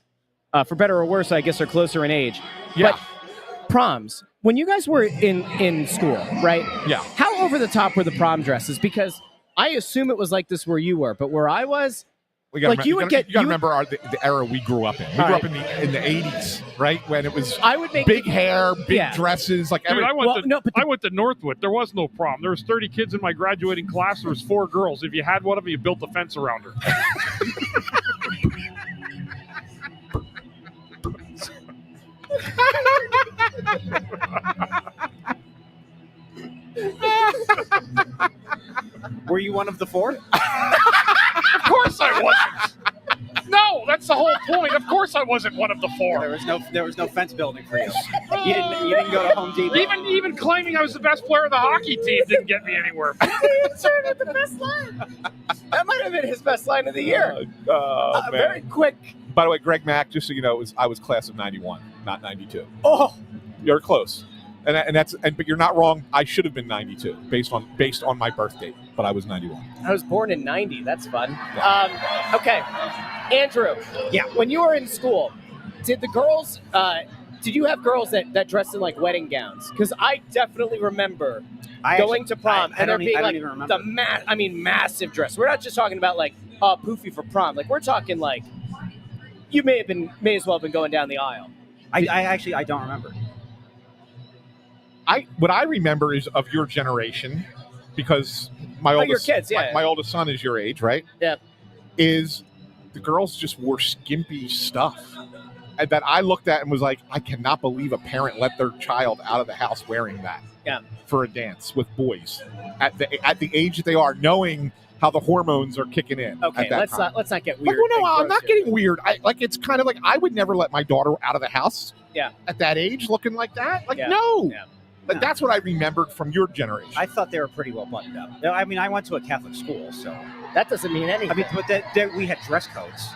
for better or worse, I guess are closer in age. Yeah. But proms, when you guys were in school, right? Yeah. How over the top were the prom dresses? Because I assume it was like this where you were, but where I was, you got to remember the era we grew up in. We grew up in the 80s, right? When it was big hair, big dresses, like Dude, everything. I went to Northwood. There was no prom. There was 30 kids in my graduating class. There was 4 girls. If you had one of them, you built a fence around her. you one of the four? Of course I wasn't. No, that's the whole point. Of course I wasn't one of the four. There was no fence building for you. You didn't go to Home Depot. Even claiming I was the best player of the hockey team didn't get me anywhere. Inserted the best line. That might have been his best line of the year. Man. Very quick. By the way, Greg Mack, just so you know, I was class of 91, not 92. Oh, You're close. But you're not wrong. I should have been 92 based on my birth date, but I was 91. I was born in 90. That's fun. Okay. Andrew. Yeah. When you were in school, did you have girls that dressed in like wedding gowns? Because I definitely remember going to prom and there being like the massive dress. We're not just talking about like poofy for prom. Like we're talking like you may as well have been going down the aisle. I don't remember. What I remember is of your generation, because my oldest son is your age, right? Yeah. Is the girls just wore skimpy stuff, and that I looked at and was like, I cannot believe a parent let their child out of the house wearing that. Yeah. For a dance with boys at the age that they are, knowing how the hormones are kicking in. Okay, let's not get weird. No, I'm not getting weird. It's kind of like I would never let my daughter out of the house. Yeah. At that age, looking like that, Yeah. no. Yeah. But that's what I remembered from your generation. I thought they were pretty well buttoned up. I mean, I went to a Catholic school, so That doesn't mean anything. I mean, but we had dress codes.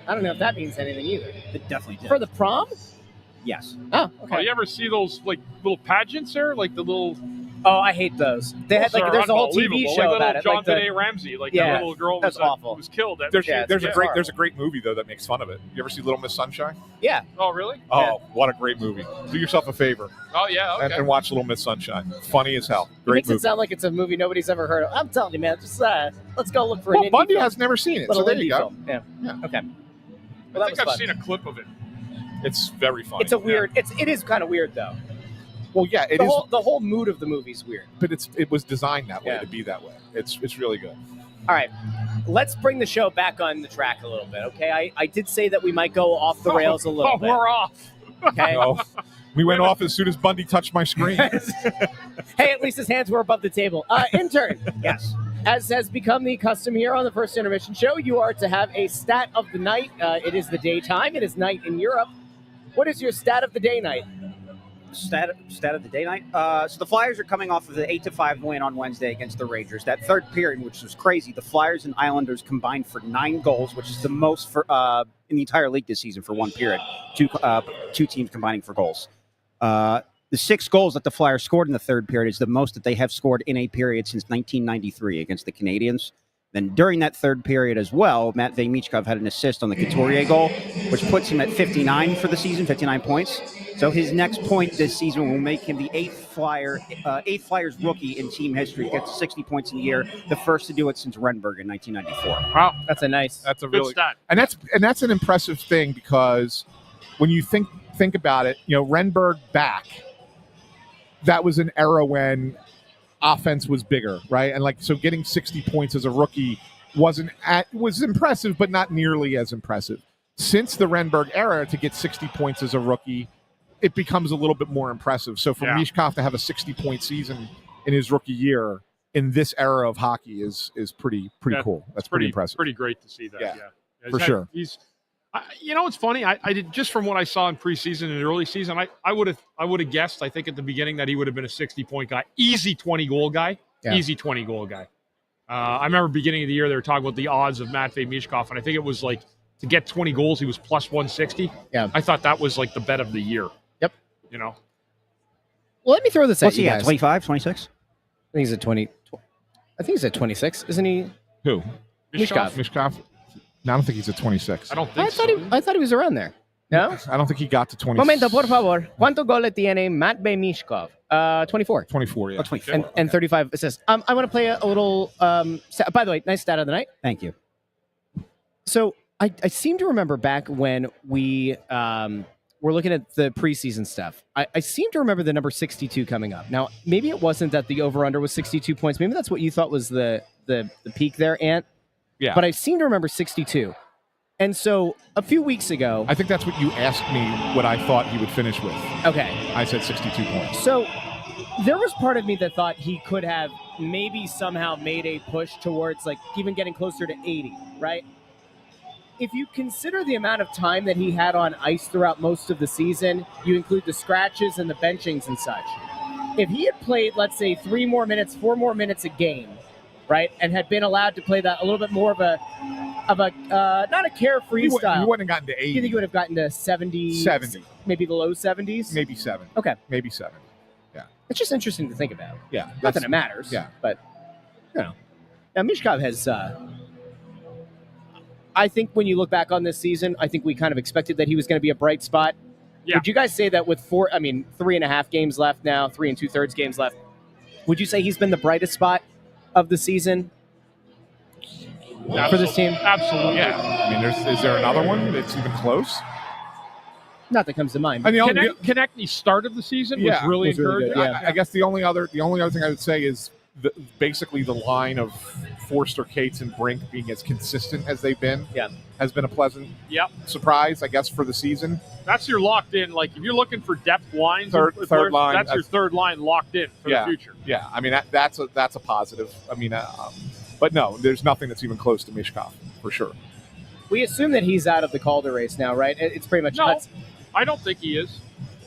I don't know if that means anything either. It definitely did. For the prom? Yes. Oh, okay. Oh, you ever see those like little pageants there, like the little? Oh, I hate those. They had like there's a whole TV show like about it. John Like Benet Ramsey, like Yeah, that little girl that's awful. was killed. There's horrible. a great movie though that makes fun of it. You ever see Little Miss Sunshine? Yeah. Oh, really? Oh, what a great movie! Do yourself a favor Oh, yeah. Okay. and watch Little Miss Sunshine. Funny as hell. It Great makes movie. it sound like it's a movie nobody's ever heard of. I'm telling you, man. Just let's go look for Well, an indie Bundy film. has never seen it, so Little there indie you go. film. Yeah. Yeah. Okay. I Well, think I've seen a clip of it. It's very funny. It's a weird. It is kind of weird though. Well, yeah, it is. The whole mood of the movie's weird. But it was designed that way Yeah. to be that way. It's really good. All right, let's bring the show back on the track a little bit. Okay, I did say that we might go off the rails a little bit. We're off. Okay. No, we went off as soon as Bundy touched my screen. Hey, at least his hands were above the table. Intern. Yes. As has become the custom here on the First Intermission Show, you are to have a stat of the night. It is the daytime. It is night in Europe. What is your stat of the day night? Stat of the day night. So the Flyers are coming off of the 8-5 win on Wednesday against the Rangers. That third period, which was crazy, the Flyers and Islanders combined for 9 goals, which is the most for in the entire league this season for one period. Two teams combining for goals. The 6 goals that the Flyers scored in the third period is the most that they have scored in a period since 1993 against the Canadiens. Then during that third period as well, Matvei Michkov had an assist on the Couturier goal, which puts him at 59 for the season, 59 points. So his next point this season will make him the eighth Flyers rookie in team history. He gets 60 points in the year, the first to do it since Renberg in 1994. Wow, That's a That's a good really stat. and that's an impressive thing because when you think about it, Renberg back, that was an era when offense was bigger, right? And so getting 60 points as a rookie was impressive, but not nearly as impressive. Since the Renberg era, to get 60 points as a rookie, it becomes a little bit more impressive. So for Michkov to have a 60-point season in his rookie year in this era of hockey is pretty cool. That's pretty impressive. Pretty great to see that. Yeah, Yeah. for sure. It's funny. I did just from what I saw in preseason and early season. I would have guessed. I think at the beginning that he would have been a 60-point guy, easy 20-goal guy, easy 20-goal guy. I remember beginning of the year they were talking about the odds of Matvei Michkov, and I think it was like to get 20 goals he was plus 160. Yeah, I thought that was like the bet of the year. Yep. Well, let me throw this What's at you he guys. at, 25, 26? I think he's at 20. I think he's at 26, isn't he? Who? Michkov. Mishkov? No, I don't think he's at 26. I don't think I thought he was around there. No? I don't think he got to 26. Momento, por favor. ¿Cuánto goles tiene Matvei Michkov? 24. 24, yeah. Oh, 24. And 35 assists. I want to play a little. By the way, nice stat of the night. Thank you. So I seem to remember back when we were looking at the preseason stuff. I seem to remember the number 62 coming up. Now, maybe it wasn't that the over-under was 62 points. Maybe that's what you thought was the peak there, Ant. Yeah. But I seem to remember 62. And so a few weeks ago. I think that's what you asked me what I thought he would finish with. Okay. I said 62 points. So there was part of me that thought he could have maybe somehow made a push towards like even getting closer to 80, right? If you consider the amount of time that he had on ice throughout most of the season, you include the scratches and the benchings and such. If he had played, let's say, 4 more minutes a game, right, and had been allowed to play that a little bit more of a not a carefree style. He wouldn't have gotten to 80. Do you think he would have gotten to 70? 70. Maybe the low 70s? Maybe 7. Okay. Maybe 7. Yeah. It's just interesting to think about. Yeah. Not that it matters. Yeah. But, Now, Mishkov has, I think when you look back on this season, I think we kind of expected that he was going to be a bright spot. Yeah. Would you guys say that with 3.5 games left now, 3 2/3 games left, would you say he's been the brightest spot of the season for this team? Absolutely. Yeah. I mean, is there another one that's even close? Not that comes to mind. Konechny's start of the season was really encouraging. good, I guess the only other thing I would say is basically the line of Forster, Cates, and Brink being as consistent as they've been has been a pleasant surprise, I guess, for the season. That's your locked in. Like, if you're looking for depth lines, third line, that's your third line locked in for the future. Yeah, I mean, that's a positive. I mean, but no, there's nothing that's even close to Mishkov, for sure. We assume that he's out of the Calder race now, right? It's pretty much No, I don't think he is.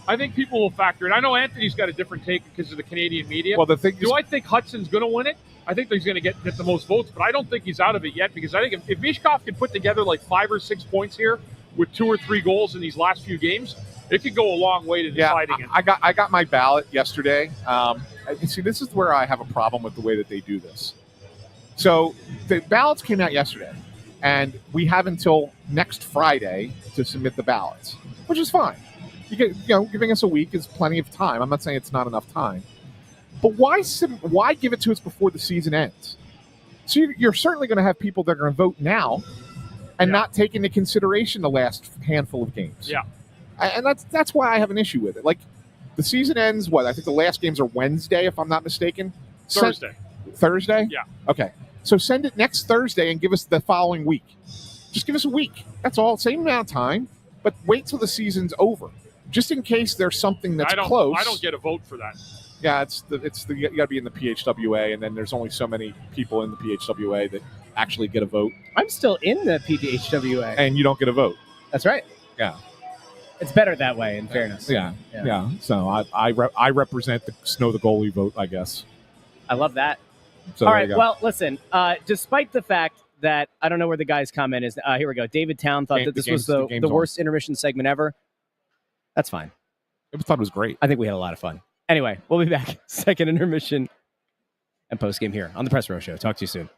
I think people will factor in. I know Anthony's got a different take because of the Canadian media. Well, the thing I think Hudson's going to win it? I think he's going to get the most votes, but I don't think he's out of it yet, because I think if Mishkov can put together like 5 or 6 points here with 2 or 3 goals in these last few games, it could go a long way to deciding it. I got my ballot yesterday. See, this is where I have a problem with the way that they do this. So the ballots came out yesterday, and we have until next Friday to submit the ballots, which is fine. Giving us a week is plenty of time. I'm not saying it's not enough time. But why give it to us before the season ends? So you're certainly going to have people that are going to vote now and not take into consideration the last handful of games. Yeah. And that's why I have an issue with it. Like, the season ends, I think the last games are Wednesday, if I'm not mistaken. Thursday. Thursday? Yeah. Okay. So send it next Thursday and give us the following week. Just give us a week. That's all. Same amount of time, but wait till the season's over. Just in case there's something that's close. I don't get a vote for that. Yeah, you got to be in the PHWA, and then there's only so many people in the PHWA that actually get a vote. I'm still in the PHWA. And you don't get a vote. That's right. Yeah. It's better that way, in fairness. Yeah. So I represent the Snow the Goalie vote, I guess. I love that. So all right, well, listen, despite the fact that I don't know where the guy's comment is. Here we go. David Town thought that this was the worst intermission segment ever. That's fine. I thought it was great. I think we had a lot of fun. Anyway, we'll be back. Second intermission and postgame here on the Press Row Show. Talk to you soon.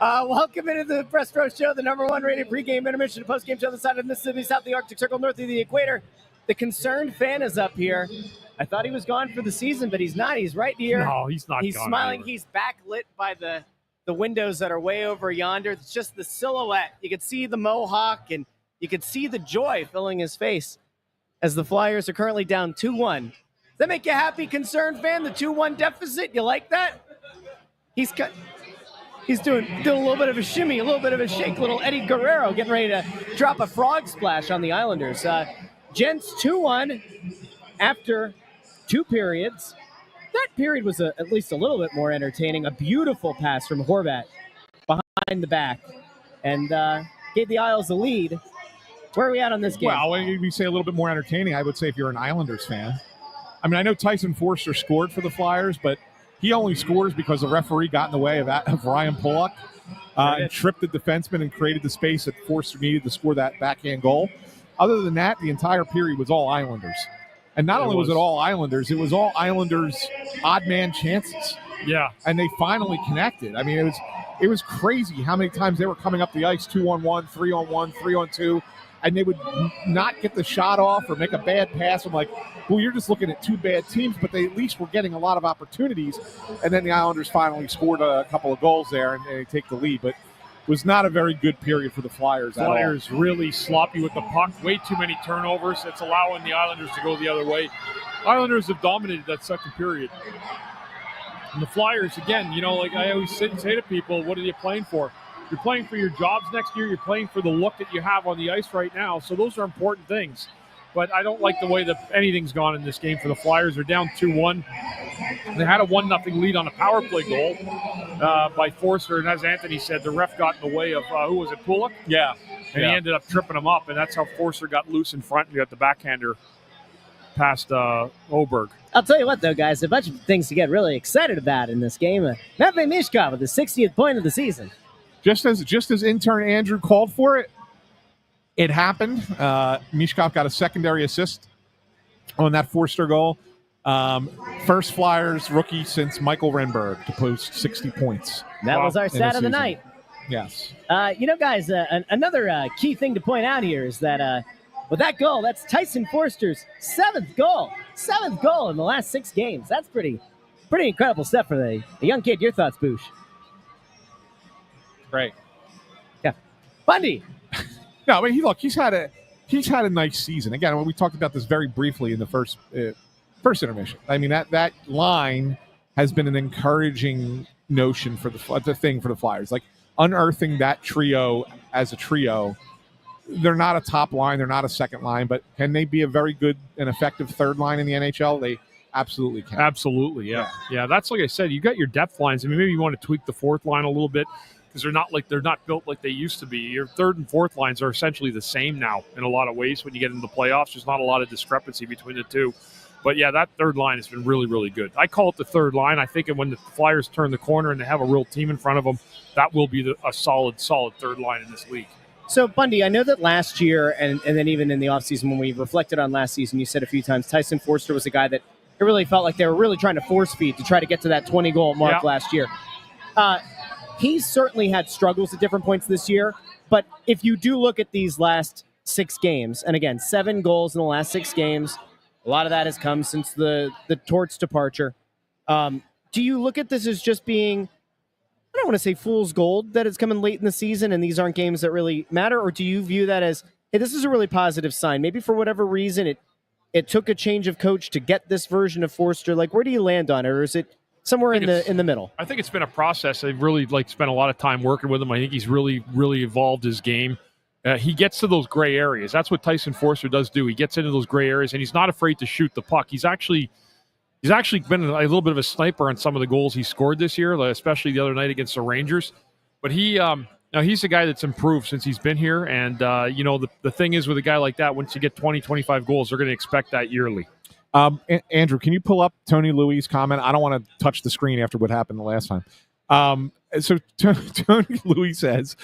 Welcome into the Press Pro Show, the number one rated pregame, intermission, and postgame show on the side of Mississippi, south of the Arctic Circle, north of the equator. The concerned fan is up here. I thought he was gone for the season, but he's not. He's right here. No, he's not. He's gone smiling. anywhere. He's backlit by the windows that are way over yonder. It's just the silhouette. You could see the mohawk, and you could see the joy filling his face as the Flyers are currently down 2-1. Does that make you happy, concerned fan? The 2-1 deficit? You like that? He's doing a little bit of a shimmy, a little bit of a shake, little Eddie Guerrero getting ready to drop a frog splash on the Islanders. Gents, 2-1 after 2 periods. That period was at least a little bit more entertaining. A beautiful pass from Horvat behind the back and gave the Isles the lead. Where are we at on this game? Well, when you say a little bit more entertaining, I would say if you're an Islanders fan. I mean, I know Tyson Forster scored for the Flyers, but he only scores because the referee got in the way of Ryan Pulock and tripped the defenseman and created the space that Forster needed to score that backhand goal. Other than that, the entire period was all Islanders. And not only was it all Islanders, it was all Islanders odd man chances. Yeah. And they finally connected. I mean, it was crazy how many times they were coming up the ice 2-on-1, 3-on-1, 3-on-2, and they would not get the shot off or make a bad pass. I'm like, well, you're just looking at 2 bad teams, but they at least were getting a lot of opportunities. And then the Islanders finally scored a couple of goals there, and they take the lead. But it was not a very good period for the Flyers. Flyers really sloppy with the puck. Way too many turnovers. It's allowing the Islanders to go the other way. Islanders have dominated that second period. And the Flyers, again, like I always say to people, what are you playing for? You're playing for your jobs next year. You're playing for the look that you have on the ice right now. So those are important things. But I don't like the way that anything's gone in this game for the Flyers. They're down 2-1. They had a 1-0 lead on a power play goal by Forster. And as Anthony said, the ref got in the way of, who was it, Pulock? Yeah. And he ended up tripping him up. And that's how Forster got loose in front. And you got the backhander past Oberg. I'll tell you what, though, guys, a bunch of things to get really excited about in this game. Matvei Michkov with the 60th point of the season. Just as intern Andrew called for it, it happened. Michkov got a secondary assist on that Forster goal. First Flyers rookie since Michael Renberg to post 60 points. That was our stat of the night. Yes. Guys, another key thing to point out here is that with that goal, that's Tyson Forster's 7th goal. 7th goal in the last 6 games. That's pretty incredible stuff for the young kid. Your thoughts, Boosh? Great. Yeah. Bundy. No, I mean, he's had a nice season. Again, we talked about this very briefly in the first intermission. I mean, that line has been an encouraging notion for the thing for the Flyers. Like unearthing that trio as a trio. They're not a top line, they're not a second line, but can they be a very good and effective third line in the NHL? They absolutely can. Absolutely, yeah. That's like I said. You got your depth lines. I mean, maybe you want to tweak the fourth line a little bit. Because they're not built like they used to be. Your third and fourth lines are essentially the same now in a lot of ways. When you get into the playoffs, there's not a lot of discrepancy between the two. But yeah, that third line has been really, really good. I call it the third line. I think when the Flyers turn the corner and they have a real team in front of them, that will be a solid third line in this league. So, Bundy, I know that last year and then even in the offseason when we reflected on last season, you said a few times Tyson Forster was a guy that it really felt like they were really trying to force feed to try to get to that 20-goal mark last year. He's certainly had struggles at different points this year, but if you do look at these last 6 games, and again, 7 goals in the last 6 games, a lot of that has come since the Torts departure. Do you look at this as just being, I don't want to say fool's gold that it's coming late in the season and these aren't games that really matter, or do you view that as, hey, this is a really positive sign? Maybe for whatever reason it took a change of coach to get this version of Forster. Like, where do you land on it, or is it somewhere in the middle? I think it's been a process. They've really spent a lot of time working with him. I think he's really, really evolved his game. He gets to those gray areas. That's what Tyson Forster does do. He gets into those gray areas, and he's not afraid to shoot the puck. He's actually been a little bit of a sniper on some of the goals he scored this year, especially the other night against the Rangers. But he's a guy that's improved since he's been here. And, the thing is with a guy like that, once you get 20, 25 goals, they're going to expect that yearly. Andrew, can you pull up Tony Louis' comment? I don't want to touch the screen after what happened the last time. So Tony Louis says,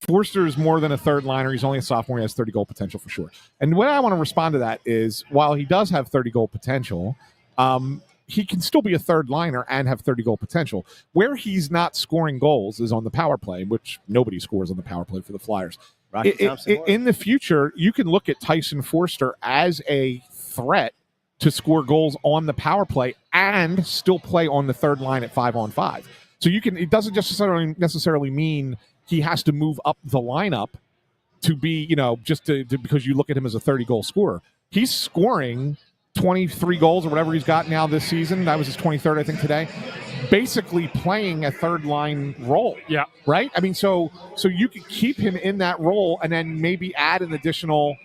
Forster is more than a third liner. He's only a sophomore. He has 30 goal potential for sure. And the way I want to respond to that is, while he does have 30 goal potential, he can still be a third liner and have 30-goal potential. Where he's not scoring goals is on the power play, which nobody scores on the power play for the Flyers. In the future, you can look at Tyson Forster as a threat to score goals on the power play and still play on the third line at 5-on-5. So it doesn't just necessarily mean he has to move up the lineup to be, because you look at him as a 30-goal scorer. He's scoring 23 goals or whatever he's got now this season. That was his 23rd, I think, today. Basically playing a third line role. Yeah. Right? I mean, so you could keep him in that role and then maybe add an additional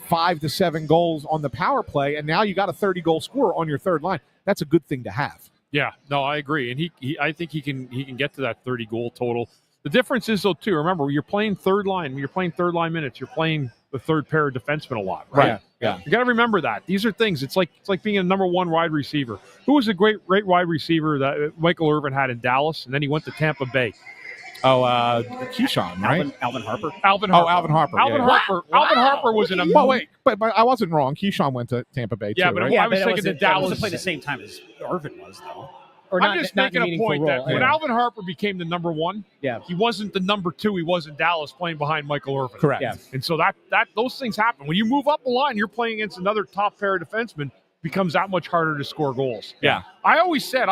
5 to 7 goals on the power play, and now you got a 30-goal scorer on your third line. That's a good thing to have. Yeah, no, I agree, and I think he can get to that 30-goal total. The difference is, though, too, remember, you're playing third line. When you're playing third line minutes, you're playing the third pair of defensemen a lot, right? Yeah. You got to remember that. These are things. It's like being a number one wide receiver. Who was a great wide receiver that Michael Irvin had in Dallas, and then he went to Tampa Bay? Oh, Keyshawn, right? Alvin Harper. Alvin Harper. Alvin Harper. Alvin Harper was an amazing. Well, wait, but I wasn't wrong. Keyshawn went to Tampa Bay, too, but right? I was thinking the Dallas. Wasn't playing the same time as Irvin was, though. I'm just making a point that when Alvin Harper became the number one, he wasn't the number two. He was in Dallas playing behind Michael Irvin. Correct. Yeah. And so that those things happen. When you move up the line, you're playing against another top pair of defensemen, becomes that much harder to score goals. Yeah. I've always said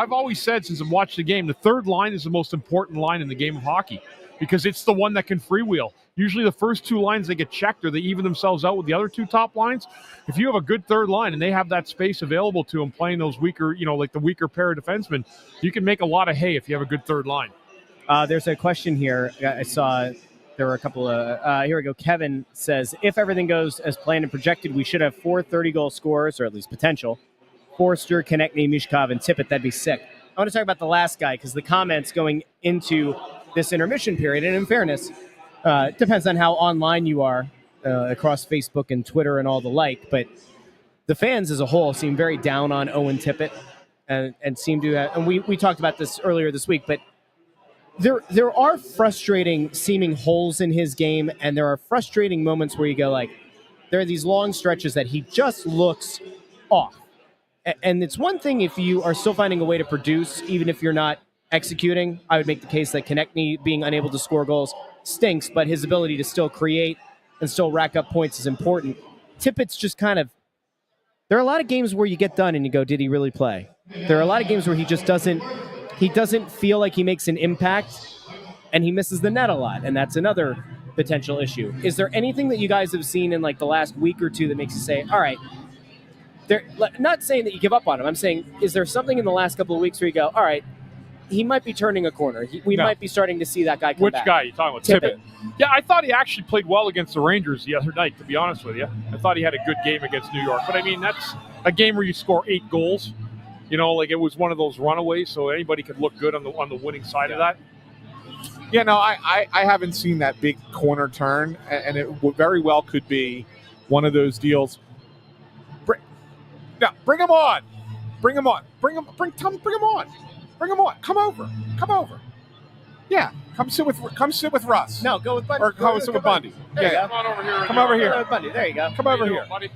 since I've watched the game, the third line is the most important line in the game of hockey because it's the one that can freewheel. Usually the first two lines, they get checked or they even themselves out with the other two top lines. If you have a good third line and they have that space available to them playing those weaker, like the weaker pair of defensemen, you can make a lot of hay if you have a good third line. There's a question here. I saw there were a couple of, here we go. Kevin says, if everything goes as planned and projected, we should have 4 30-goal scorers, or at least potential. Forster, Konechny, Mishkov, and Tippett. That'd be sick. I want to talk about the last guy because the comments going into this intermission period, and in fairness, depends on how online you are across Facebook and Twitter and all the like, but the fans as a whole seem very down on Owen Tippett and seem to and we talked about this earlier this week, but there are frustrating seeming holes in his game, and there are frustrating moments where you go like, there are these long stretches that he just looks off. And it's one thing if you are still finding a way to produce, even if you're not executing. I would make the case that Konechny being unable to score goals stinks, but his ability to still create and still rack up points is important. Tippett's just kind of, there are a lot of games where you get done and you go, did he really play? There are a lot of games where he just doesn't feel like he makes an impact, and he misses the net a lot, and that's another potential issue. Is there anything that you guys have seen in like the last week or two that makes you say, all right, not saying that you give up on him, I'm saying, is there something in the last couple of weeks where you go, all right, he might be turning a corner. We might be starting to see that guy come back. Which guy are you talking about? Tippett. Yeah, I thought he actually played well against the Rangers the other night, to be honest with you. I thought he had a good game against New York. But, I mean, that's a game where you score 8 goals. Like it was one of those runaways, so anybody could look good on the winning side of that. Yeah, no, I haven't seen that big corner turn, and it very well could be one of those deals. Bring him on. Bring him on. Bring him on. Bring him on. Come over. Yeah. Come sit with Russ. No, go with Bundy. Or come sit with Bundy. Yeah. Come on over here. Come over here. Bundy. There you go. Come over here. Buddy?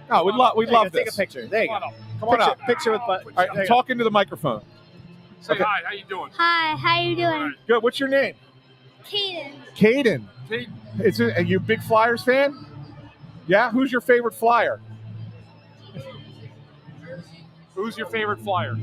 No, we'd love this. Take a picture. There you go. Come on up. Picture with Bundy. All right, I'm talking to the microphone. Say hi. How you doing? Hi, how you doing? Good. What's your name? Caden. Caden. Are you a big Flyers fan? Yeah. Who's your favorite Flyer? Who's your favorite Flyer?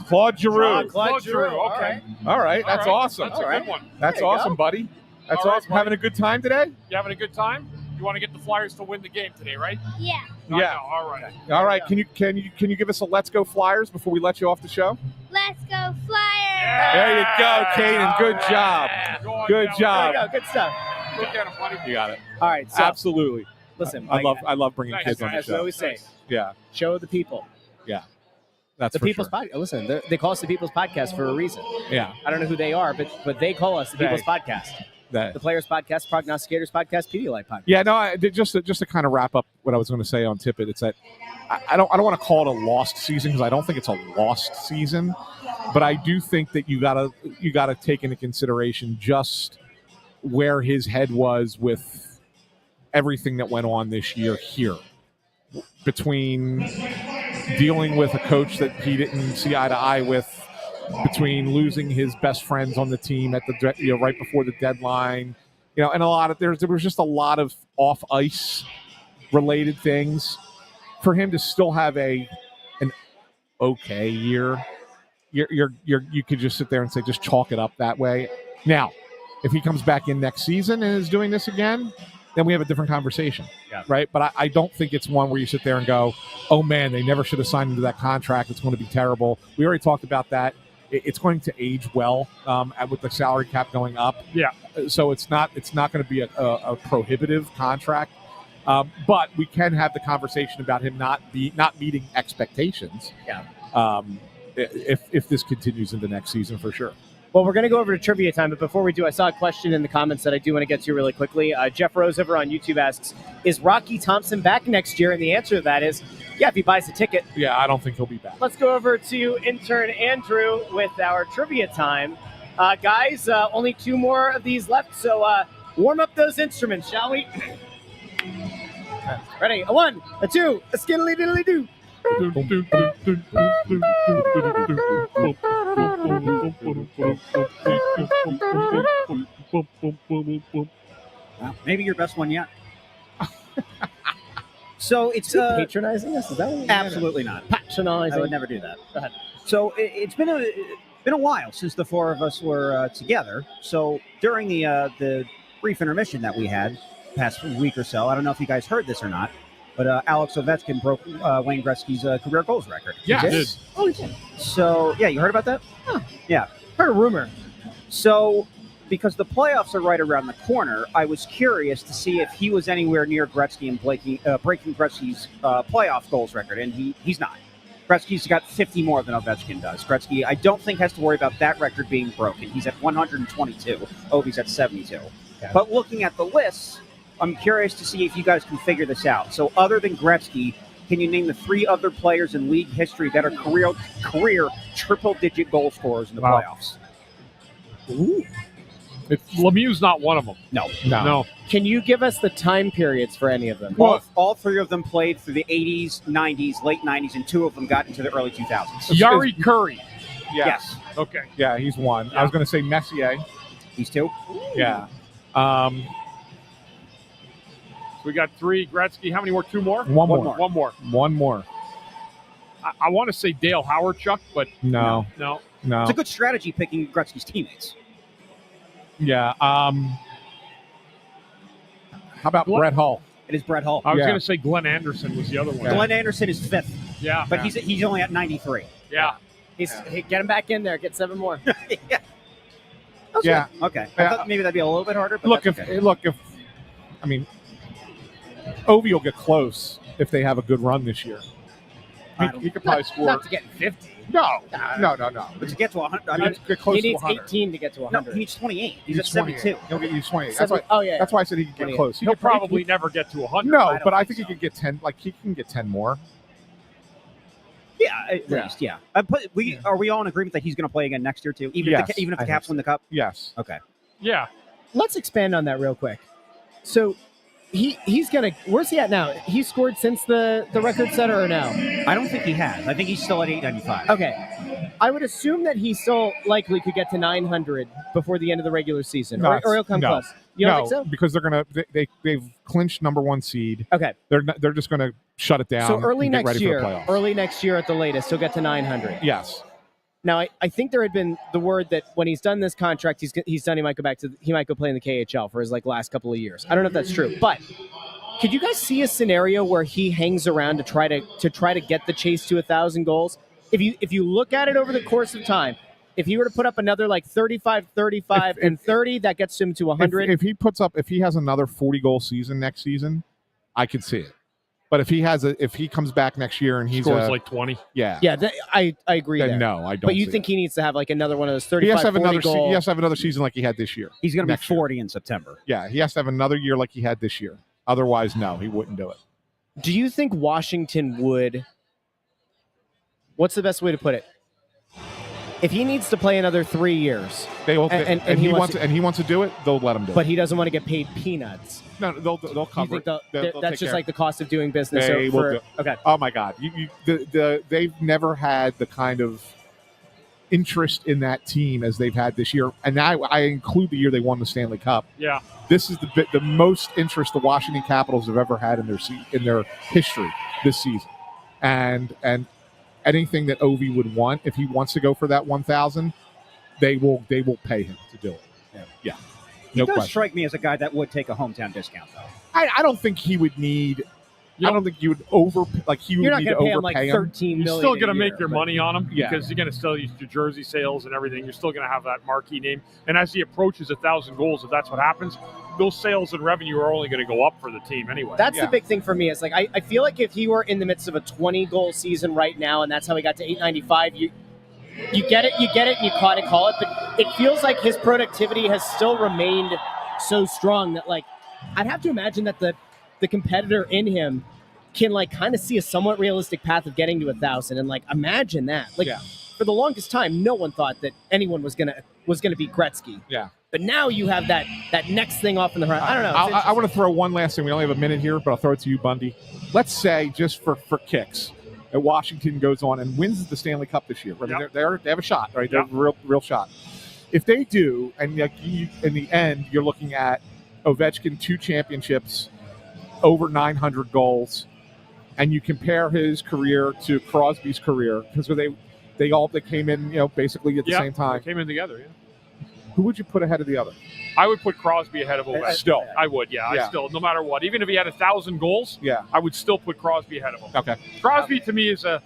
Claude Giroux. Claude Giroux. Okay. All right. That's awesome. That's a good one. That's awesome, buddy. That's All right, awesome. buddy. Having a good time today? You having a good time? You want to get the Flyers to win the game today, right? Yeah. Yeah. All right. All right. Can you give us a Let's Go Flyers before we let you off the show? Let's go Flyers! Yeah. There you go, Caden. Good job. Go on, Good Cal. job. There you go. Good stuff. Look at him, buddy. You got it. All right. So, Absolutely. listen, I love bringing Nice, kids on the as we show. always say, Yeah. show the people. That's The for People's sure. Podcast. Listen, they call us the People's Podcast for a reason. Yeah. I don't know who they are, but they call us the People's Podcast. That. The Players Podcast, Prognosticators Podcast, Pedialyte Podcast. Yeah, no, just to kind of wrap up what I was going to say on Tippett, it's that I don't want to call it a lost season because I don't think it's a lost season, but I do think that you gotta take into consideration just where his head was with everything that went on this year here between dealing with a coach that he didn't see eye to eye with, between losing his best friends on the team at the right before the deadline, and there was just a lot of off ice related things. For him to still have an okay year, you could just sit there and say, just chalk it up that way. Now, if he comes back in next season and is doing this again, then we have a different conversation, right? But I don't think it's one where you sit there and go, oh man, they never should have signed into that contract. It's going to be terrible. We already talked about that. It's going to age well with the salary cap going up. Yeah. So it's not going to be a prohibitive contract. But we can have the conversation about him not meeting expectations. Yeah. If this continues into next season, for sure. Well, we're going to go over to trivia time, but before we do, I saw a question in the comments that I do want to get to really quickly. Jeff Rose over on YouTube asks, is Rocky Thompson back next year? And the answer to that is, yeah, if he buys a ticket. Yeah, I don't think he'll be back. Let's go over to intern Andrew with our trivia time. Guys, only 2 more of these left, so warm up those instruments, shall we? Ready? A 1, a 2, a skiddly diddly doo. Well, maybe your best one yet. So it's patronizing us? Is that what absolutely not. Patronizing. I would never do that. Go ahead. So it's been a while since the 4 of us were together. So during the brief intermission that we had past week or so, I don't know if you guys heard this or not, but Alex Ovechkin broke Wayne Gretzky's career goals record. Yeah, He did? it is. Oh, he did. So yeah, you heard about that? Huh. Yeah. Heard a rumor. So because the playoffs are right around the corner, I was curious to see if he was anywhere near Gretzky and breaking Gretzky's playoff goals record, and he's not. Gretzky's got 50 more than Ovechkin does. Gretzky, I don't think, has to worry about that record being broken. He's at 122. Ovi's at 72. Okay. But looking at the lists, I'm curious to see if you guys can figure this out. So other than Gretzky, can you name the 3 other players in league history that are career triple-digit goal scorers in the playoffs? Ooh. Lemieux's not one of them. No. Can you give us the time periods for any of them? All 3 of them played through the 80s, 90s, late 90s, and 2 of them got into the early 2000s. Yari Curry. Yes. Okay. Yeah, he's one. Yeah. I was going to say Messier. These 2? Yeah. So we got 3. Gretzky. How many more? 2 more? One more. One more. I want to say Dale Howard-Chuck, but No. It's a good strategy picking Gretzky's teammates. Yeah. How about Brett Hull? It is Brett Hull. I was going to say Glenn Anderson was the other one. Glenn Anderson is 5th, Yeah. but he's only at 93. Yeah. Hey, get him back in there. Get 7 more. Yeah. Yeah. Okay. I thought maybe that'd be a little bit harder. But Look, that's okay. Ovi will get close if they have a good run this year. He could probably score. Not to get 50. No. But to get to 100, I He mean, needs to get close He to needs 100. 18 to get to no, 100. he needs 28. He's He's at 72. He'll get you 28. That's why I said he could get 28. close. He'll probably never get to 100. No, don't but I think think so. he could get 10. Like, he can get 10 more. Yeah, at least, yeah. Are we all in agreement that he's going to play again next year too? Even Yes, if the I Caps think win the Cup? Yes. Okay. Yeah. Let's expand on that real quick. So he's gonna. Where's he at now? He scored since the record setter or no? I don't think he has. I think he's still at 895. Okay. I would assume that he still likely could get to 900 before the end of the regular season, No, or he'll come no. close. You don't think so? Because they're gonna they've clinched number 1 seed. Okay. They're just gonna shut it down. So early and get next ready year, for the playoffs. early next year at the latest, he'll get to 900. Yes. Now, I think there had been the word that when he's done this contract, he's done. He might go play in the KHL for his last couple of years. I don't know if that's true, but could you guys see a scenario where he hangs around to try to get the chase to 1,000 goals? If you look at it over the course of time, if he were to put up another 35, 35, and 30, that gets him to 100. If he has another 40-goal season next season, I could see it. But if he comes back next year and he Scores 20. Yeah, I agree then there. no, I don't. But you see think it. he needs to have another one of those He 35, has to have 40 another. goal. He has to have another season like he had this year. He's going to be Next year. 40 in September. Yeah, he has to have another year like he had this year. Otherwise, no, he wouldn't do it. Do you think Washington would? What's the best way to put it? If he needs to play another 3 years, They will, and he wants to do it, they'll let him do it. but he doesn't want to get paid peanuts. No, they'll Do you cover think it. They'll that's take just care. like the cost of doing business? They will do. Okay. Oh my God, they've never had the kind of interest in that team as they've had this year, and now I include the year they won the Stanley Cup. Yeah. This is the most interest the Washington Capitals have ever had in their history this season, and anything that Ovi would want, if he wants to go for that 1,000, they will pay him to do it. Yeah. He No does question. strike me as a guy that would take a hometown discount, though. I don't think he would need. I don't think you would he would You're not need to going to pay him like overpay him. $13 million. You're still a going to make year, your but- money on him Yeah. because you're going to still use your jersey sales and everything. You're still going to have that marquee name. And as he approaches 1,000 goals, if that's what happens, those sales and revenue are only going to go up for the team anyway. That's the big thing for me. Is like I feel like if he were in the midst of a 20-goal season right now, and that's how he got to 895, you get it, and you call it. But it feels like his productivity has still remained so strong that like I'd have to imagine that the competitor in him can like kind of see a somewhat realistic path of getting to 1,000, and like imagine that. Like for the longest time, no one thought that anyone was gonna beat Gretzky. Yeah. But now you have that next thing off in the horizon. I don't know. I want to throw one last thing. We only have a minute here, but I'll throw it to you, Bundy. Let's say, just for kicks, that Washington goes on and wins the Stanley Cup this year. Right? Yep. They have a shot, right? Yep. They have a real shot. If they do, and in the end, you're looking at Ovechkin 2 championships, over 900 goals, and you compare his career to Crosby's career, because they came in, basically at the same time. They came in together, yeah. Who would you put ahead of the other? I would put Crosby ahead of Ovechkin. Still. I would, yeah. I still, no matter what. Even if he had 1,000 goals, Yeah. I would still put Crosby ahead of him. Okay. Crosby, to me, is a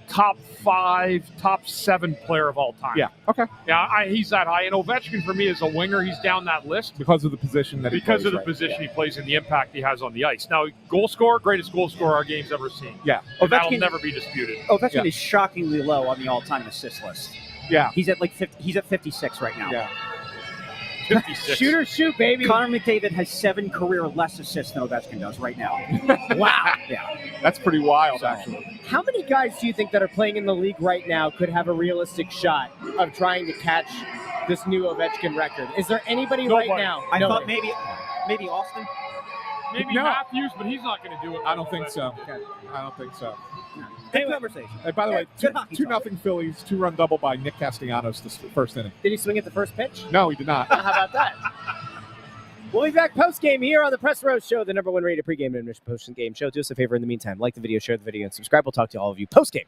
top 5, top 7 player of all time. Yeah. Okay. Yeah, he's that high. And Ovechkin, for me, is a winger. He's down that list. Because of the position that he Because plays, of the right. position he plays and the impact he has on the ice. Now, goal scorer, greatest goal scorer our game's ever seen. Yeah. And that'll Ovechkin- never be disputed. Ovechkin is shockingly low on the all-time assist list. Yeah. He's at like 50, he's at 56 right now. Yeah. 56. Shoot, baby. Connor McDavid has 7 career less assists than Ovechkin does right now. Wow. Yeah. That's pretty wild, actually. How many guys do you think that are playing in the league right now could have a realistic shot of trying to catch this new Ovechkin record? Is there anybody Nobody. right now? I thought Nobody. maybe Austin. Maybe No. Matthews, but he's not going to do it. I don't think so. I don't think so. Good conversation. Hey, by the way, Good hockey 2-0 Phillies, 2-run double by Nick Castellanos this first inning. Did he swing at the first pitch? No, he did not. How about that? We'll be back post-game here on the Press Row Show, the #1 rated pregame and intermission post-game show. Do us a favor in the meantime. Like the video, share the video, and subscribe. We'll talk to all of you post-game.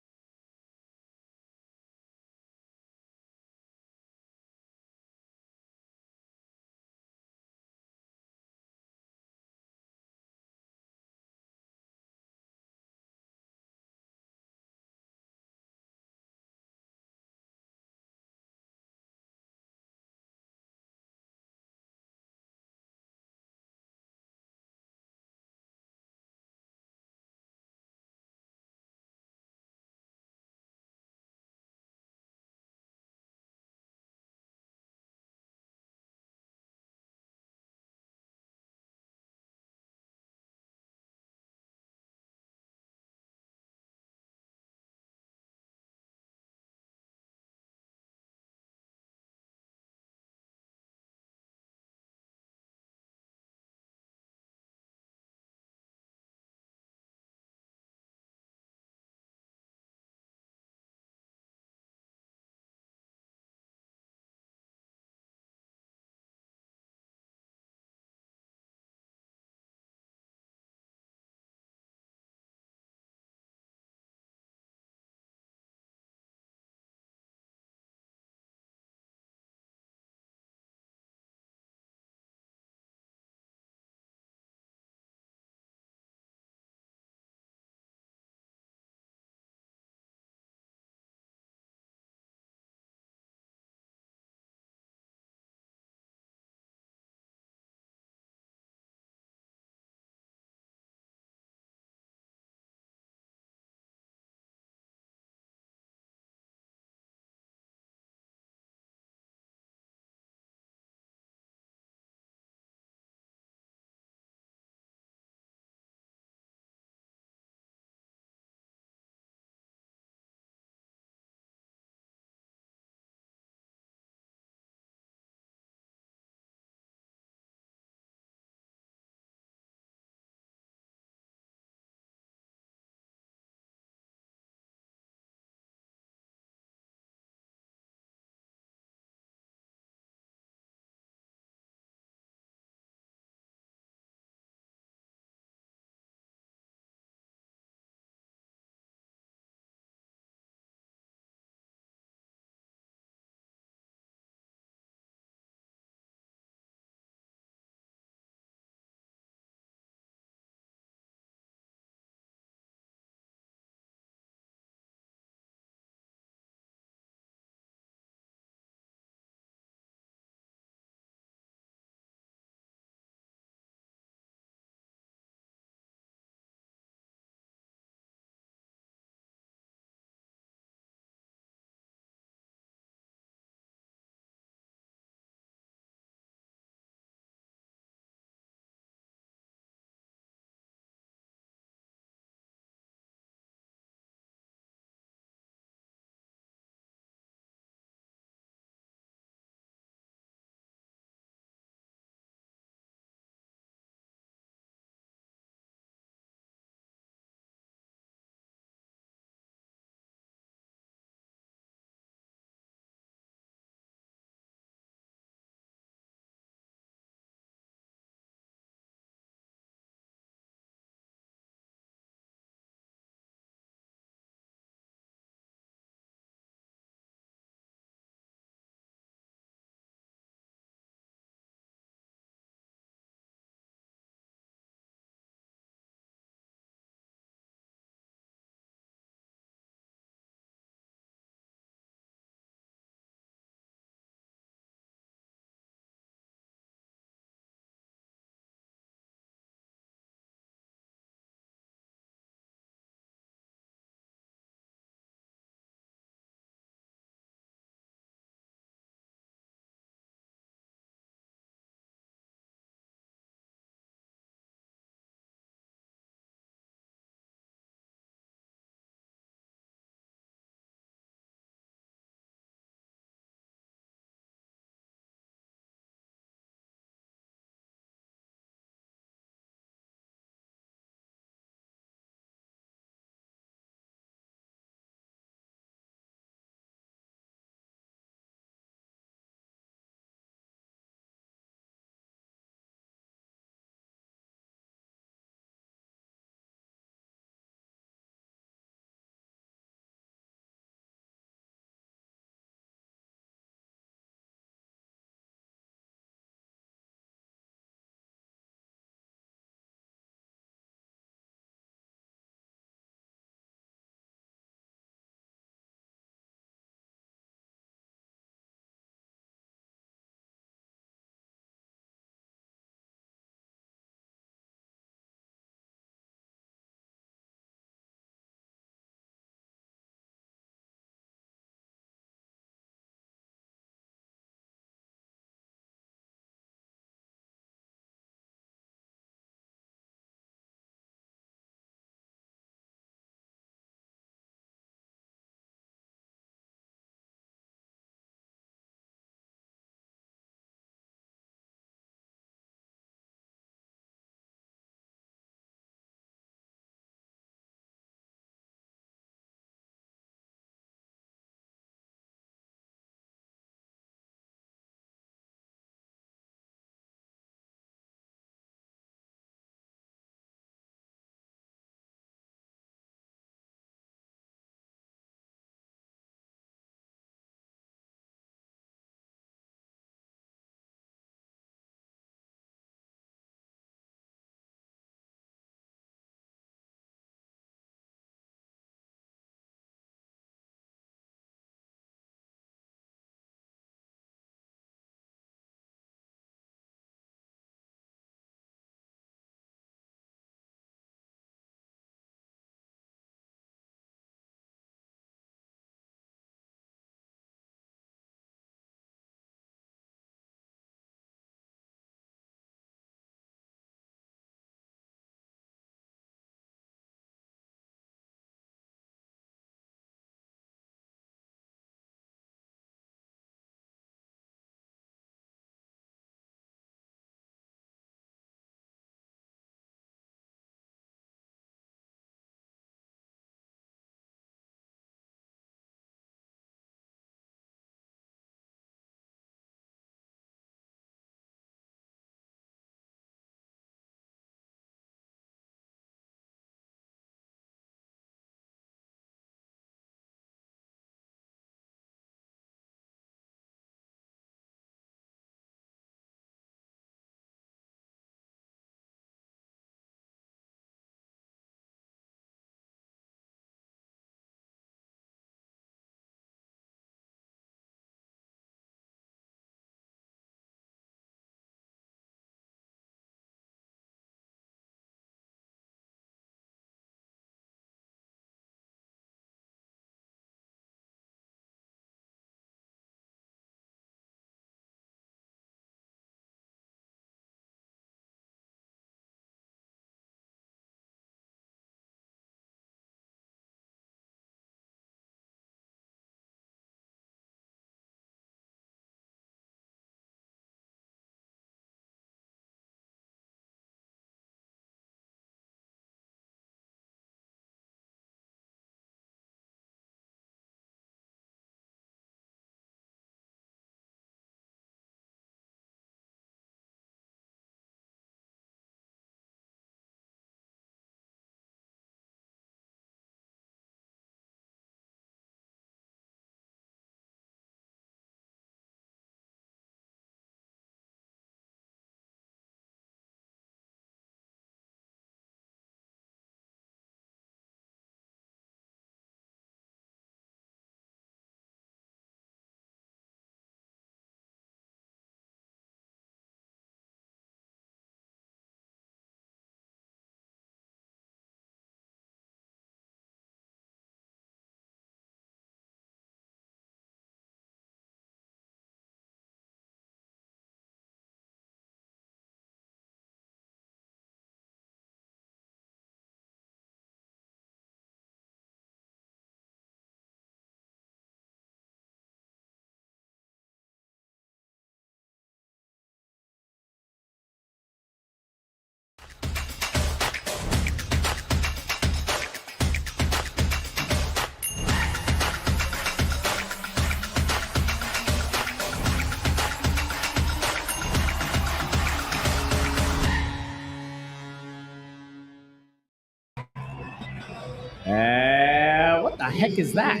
What the heck is that?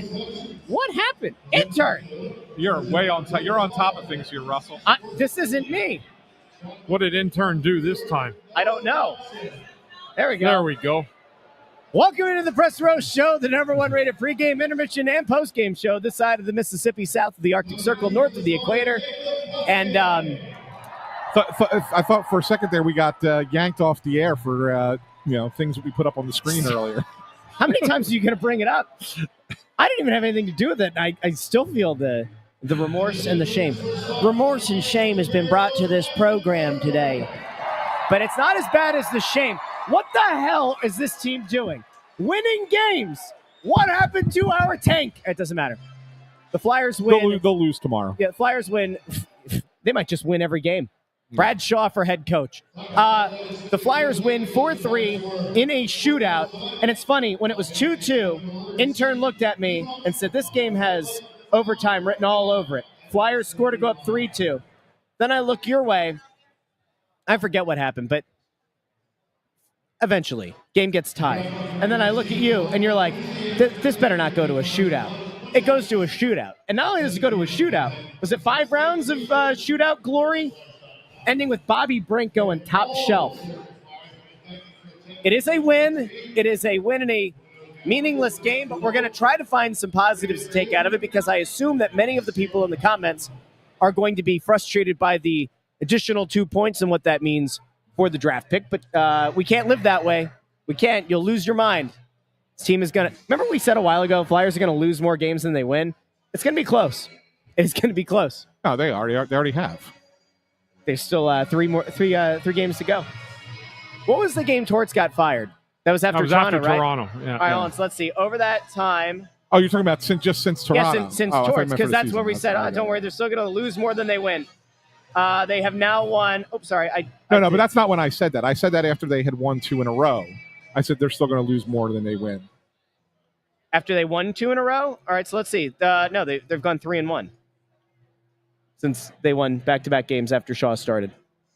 What happened? Intern! You're way on top. You're on top of things here, Russell. This isn't me. What did intern do this time? I don't know. There we go. There we go. Welcome into the Press Row Show, the #1 rated pregame, intermission, and postgame show this side of the Mississippi, south of the Arctic Circle, north of the equator. And I thought for a second there we got yanked off the air for things that we put up on the screen earlier. how many times are you going to bring it up? I didn't even have anything to do with it. I still feel the remorse and the shame. Remorse and shame has been brought to this program today. But it's not as bad as the shame. What the hell is this team doing? Winning games. What happened to our tank? It doesn't matter. The Flyers win. They'll lose tomorrow. Yeah, the Flyers win. They might just win every game. Brad Shaw for head coach. The Flyers win 4-3 in a shootout. And it's funny, when it was 2-2, intern looked at me and said, this game has overtime written all over it. Flyers score to go up 3-2. Then I look your way. I forget what happened, but eventually, game gets tied. And then I look at you, and you're like, this better not go to a shootout. It goes to a shootout. And not only does it go to a shootout, was it 5 rounds of shootout glory? Ending with Bobby Brink going top shelf. It is a win. It is a win in a meaningless game, but we're going to try to find some positives to take out of it because I assume that many of the people in the comments are going to be frustrated by the additional 2 points and what that means for the draft pick. But we can't live that way. We can't. You'll lose your mind. This team is going to... Remember we said a while ago, Flyers are going to lose more games than they win? It's going to be close. It's going to be close. No, they already have. There's still three games to go. What was the game Torts got fired? That was after Toronto, right? Toronto. Yeah. All right, hold on. So let's see. Over that time... Oh, you're talking about since Toronto? Yeah, since Torts, because that's where we said, don't worry, they're still going to lose more than they win. They have now won... Oh, sorry. No, but that's not when I said that. I said that after they had won 2 in a row. I said they're still going to lose more than they win. After they won 2 in a row? All right, so let's see. No, they've gone 3-1 since they won back-to-back games after Shaw started.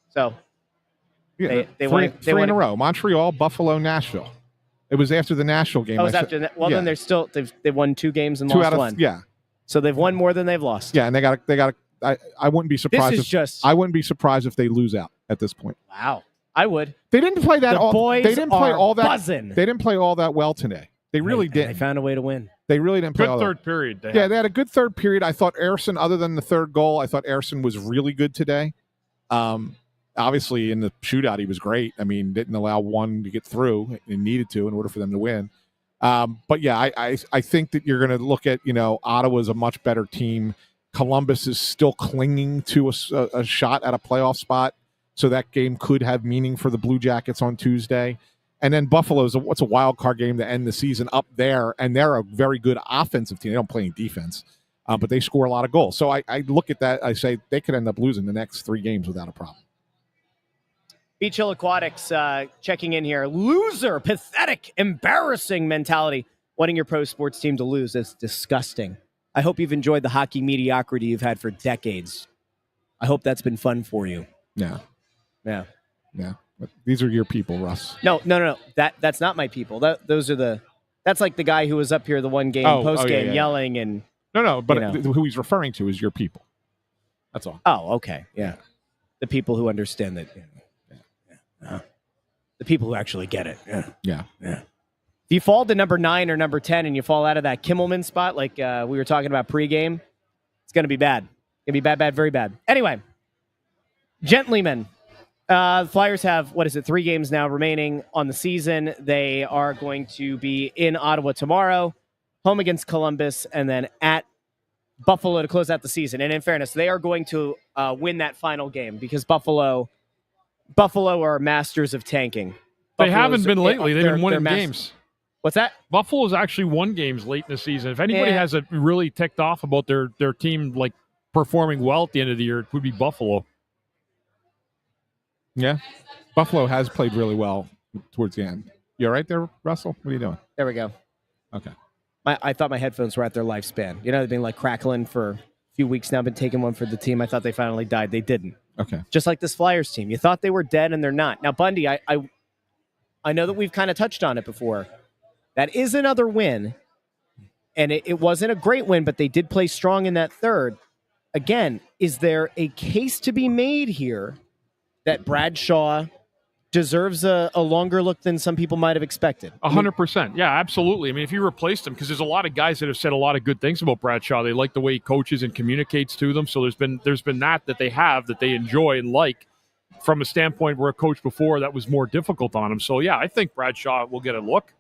So yeah, they won three in a row. Montreal, Buffalo, Nashville. It was after the Nashville game. Oh, it was after that. Well, yeah. then they've won 2 games and lost 1. Yeah. So they've won more than they've lost. Yeah, and they got. I wouldn't be surprised. I wouldn't be surprised if they lose out at this point. Wow, I would. They didn't play that. They didn't play all that. Buzzing. They didn't play all that well today. They really didn't. They found a way to win. They really didn't play good all third that. period. They had a good third period. I thought Ersson, other than the third goal, I thought Ersson was really good today. Obviously, in the shootout, he was great. I mean, didn't allow one to get through and needed to in order for them to win. But yeah, I think that you're going to look at, Ottawa's a much better team. Columbus is still clinging to a shot at a playoff spot, so that game could have meaning for the Blue Jackets on Tuesday. And then Buffalo's what's a wild card game to end the season up there, and they're a very good offensive team. They don't play any defense, but they score a lot of goals. So I look at that, I say they could end up losing the next 3 games without a problem. Beach Hill Aquatics checking in here. Loser, pathetic, embarrassing mentality. Wanting your pro sports team to lose is disgusting. I hope you've enjoyed the hockey mediocrity you've had for decades. I hope that's been fun for you. Yeah. Yeah. Yeah. But these are your people, Russ. No. That's not my people. That's like the guy who was up here the one game post game yelling and but who he's referring to is your people. That's all. Oh, okay. Yeah. The people who understand that. The people who actually get it. Yeah. If you fall to number 9 or number 10 and you fall out of that Kimmelman spot, like we were talking about pregame, it's going to be bad. It's going to be bad, very bad. Anyway, gentlemen, the Flyers have, 3 games now remaining on the season. They are going to be in Ottawa tomorrow, home against Columbus, and then at Buffalo to close out the season. And in fairness, they are going to win that final game because Buffalo are masters of tanking. They haven't been lately. They've been winning games. What's that? Buffalo's actually won games late in the season. If anybody has a really ticked off about their team like performing well at the end of the year, it would be Buffalo. Yeah. Buffalo has played really well towards the end. You all right there, Russell? What are you doing? There we go. Okay. I thought my headphones were at their lifespan. They've been like crackling for a few weeks now. I've been taking one for the team. I thought they finally died. They didn't. Okay. Just like this Flyers team. You thought they were dead and they're not. Now, Bundy, I know that we've kind of touched on it before. That is another win. And it wasn't a great win, but they did play strong in that third. Again, is there a case to be made here that Bradshaw deserves a longer look than some people might have expected? 100%. Yeah, absolutely. I mean, if you replaced him, because there's a lot of guys that have said a lot of good things about Bradshaw. They like the way he coaches and communicates to them. So there's been that they have that they enjoy and like from a standpoint where a coach before that was more difficult on him. So, yeah, I think Bradshaw will get a look.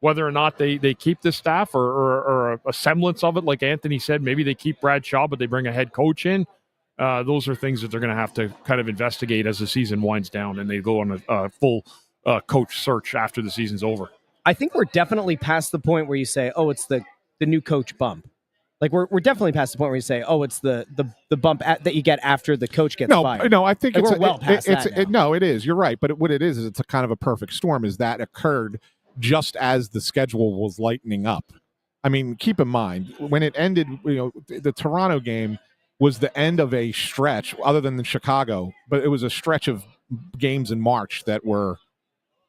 Whether or not they keep this staff or a semblance of it, like Anthony said, maybe they keep Bradshaw, but they bring a head coach in. Those are things that they're going to have to kind of investigate as the season winds down and they go on a full coach search after the season's over. I think we're definitely past the point where you say, oh, it's the new coach bump. Like we're definitely past the point where you say, oh, it's the bump that you get after the coach gets fired. No, I think we're well past that now. No, it is. You're right. But what it is it's a kind of a perfect storm is that occurred just as the schedule was lightening up. I mean, keep in mind, when it ended, the Toronto game was the end of a stretch, other than the Chicago, but it was a stretch of games in March that were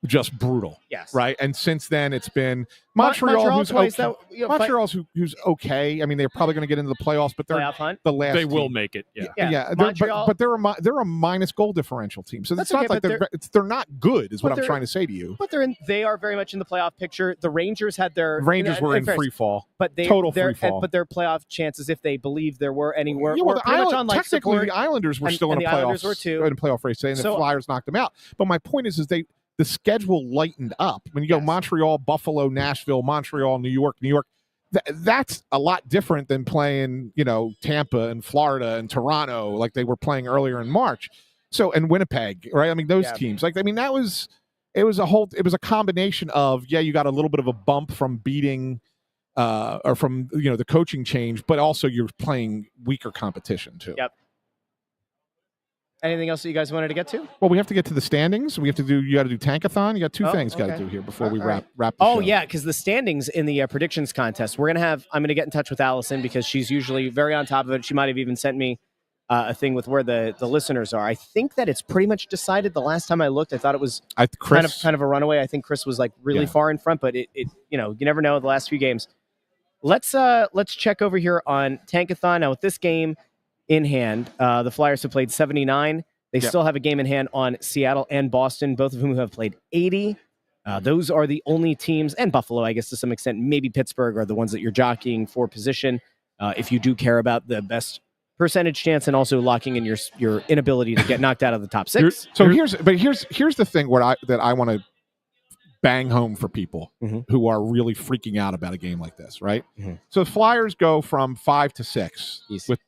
just brutal. Yes. Right? And since then, it's been Montreal who's who's okay. I mean, they're probably going to get into the playoffs, but they're playoff hunt. the last They team. will make it. Yeah. Montreal, but they're a minus goal differential team, so it's not like they're not good. Is what I'm trying to say to you. But they are very much in the playoff picture. The Rangers had their were in free fall, but total free fall. But their playoff chances, if they believe there were any, were the pretty much on life technically support. the Islanders were still in the Islanders were too. in a playoff race today, and the Flyers knocked them out. But my point is the schedule lightened up. When you go Montreal, Buffalo, Nashville, Montreal, New York, that's a lot different than playing, Tampa and Florida and Toronto like they were playing earlier in March. So, and Winnipeg, right? I mean, those teams. Like, I mean, it was a combination of, you got a little bit of a bump from beating or from, the coaching change, but also you're playing weaker competition too. Yep. Anything else that you guys wanted to get to? Well, we have to get to the standings. You got to do Tankathon. You got two things got to do here before we wrap the show. Yeah, because the standings in the predictions contest, I'm going to get in touch with Allison because she's usually very on top of it. She might have even sent me a thing with where the listeners are. I think that it's pretty much decided. The last time I looked, I thought it was kind of a runaway. I think Chris was like really far in front, but it you never know the last few games. Let's check over here on Tankathon. Now with this game in hand, the Flyers have played 79. They still have a game in hand on Seattle and Boston, both of whom have played 80. Those are the only teams, and Buffalo, I guess to some extent, maybe Pittsburgh are the ones that you're jockeying for position. If you do care about the best percentage chance and also locking in your inability to get knocked out of the top six. Here's the thing that I want to bang home for people who are really freaking out about a game like this, right? So the Flyers go from 5 to 6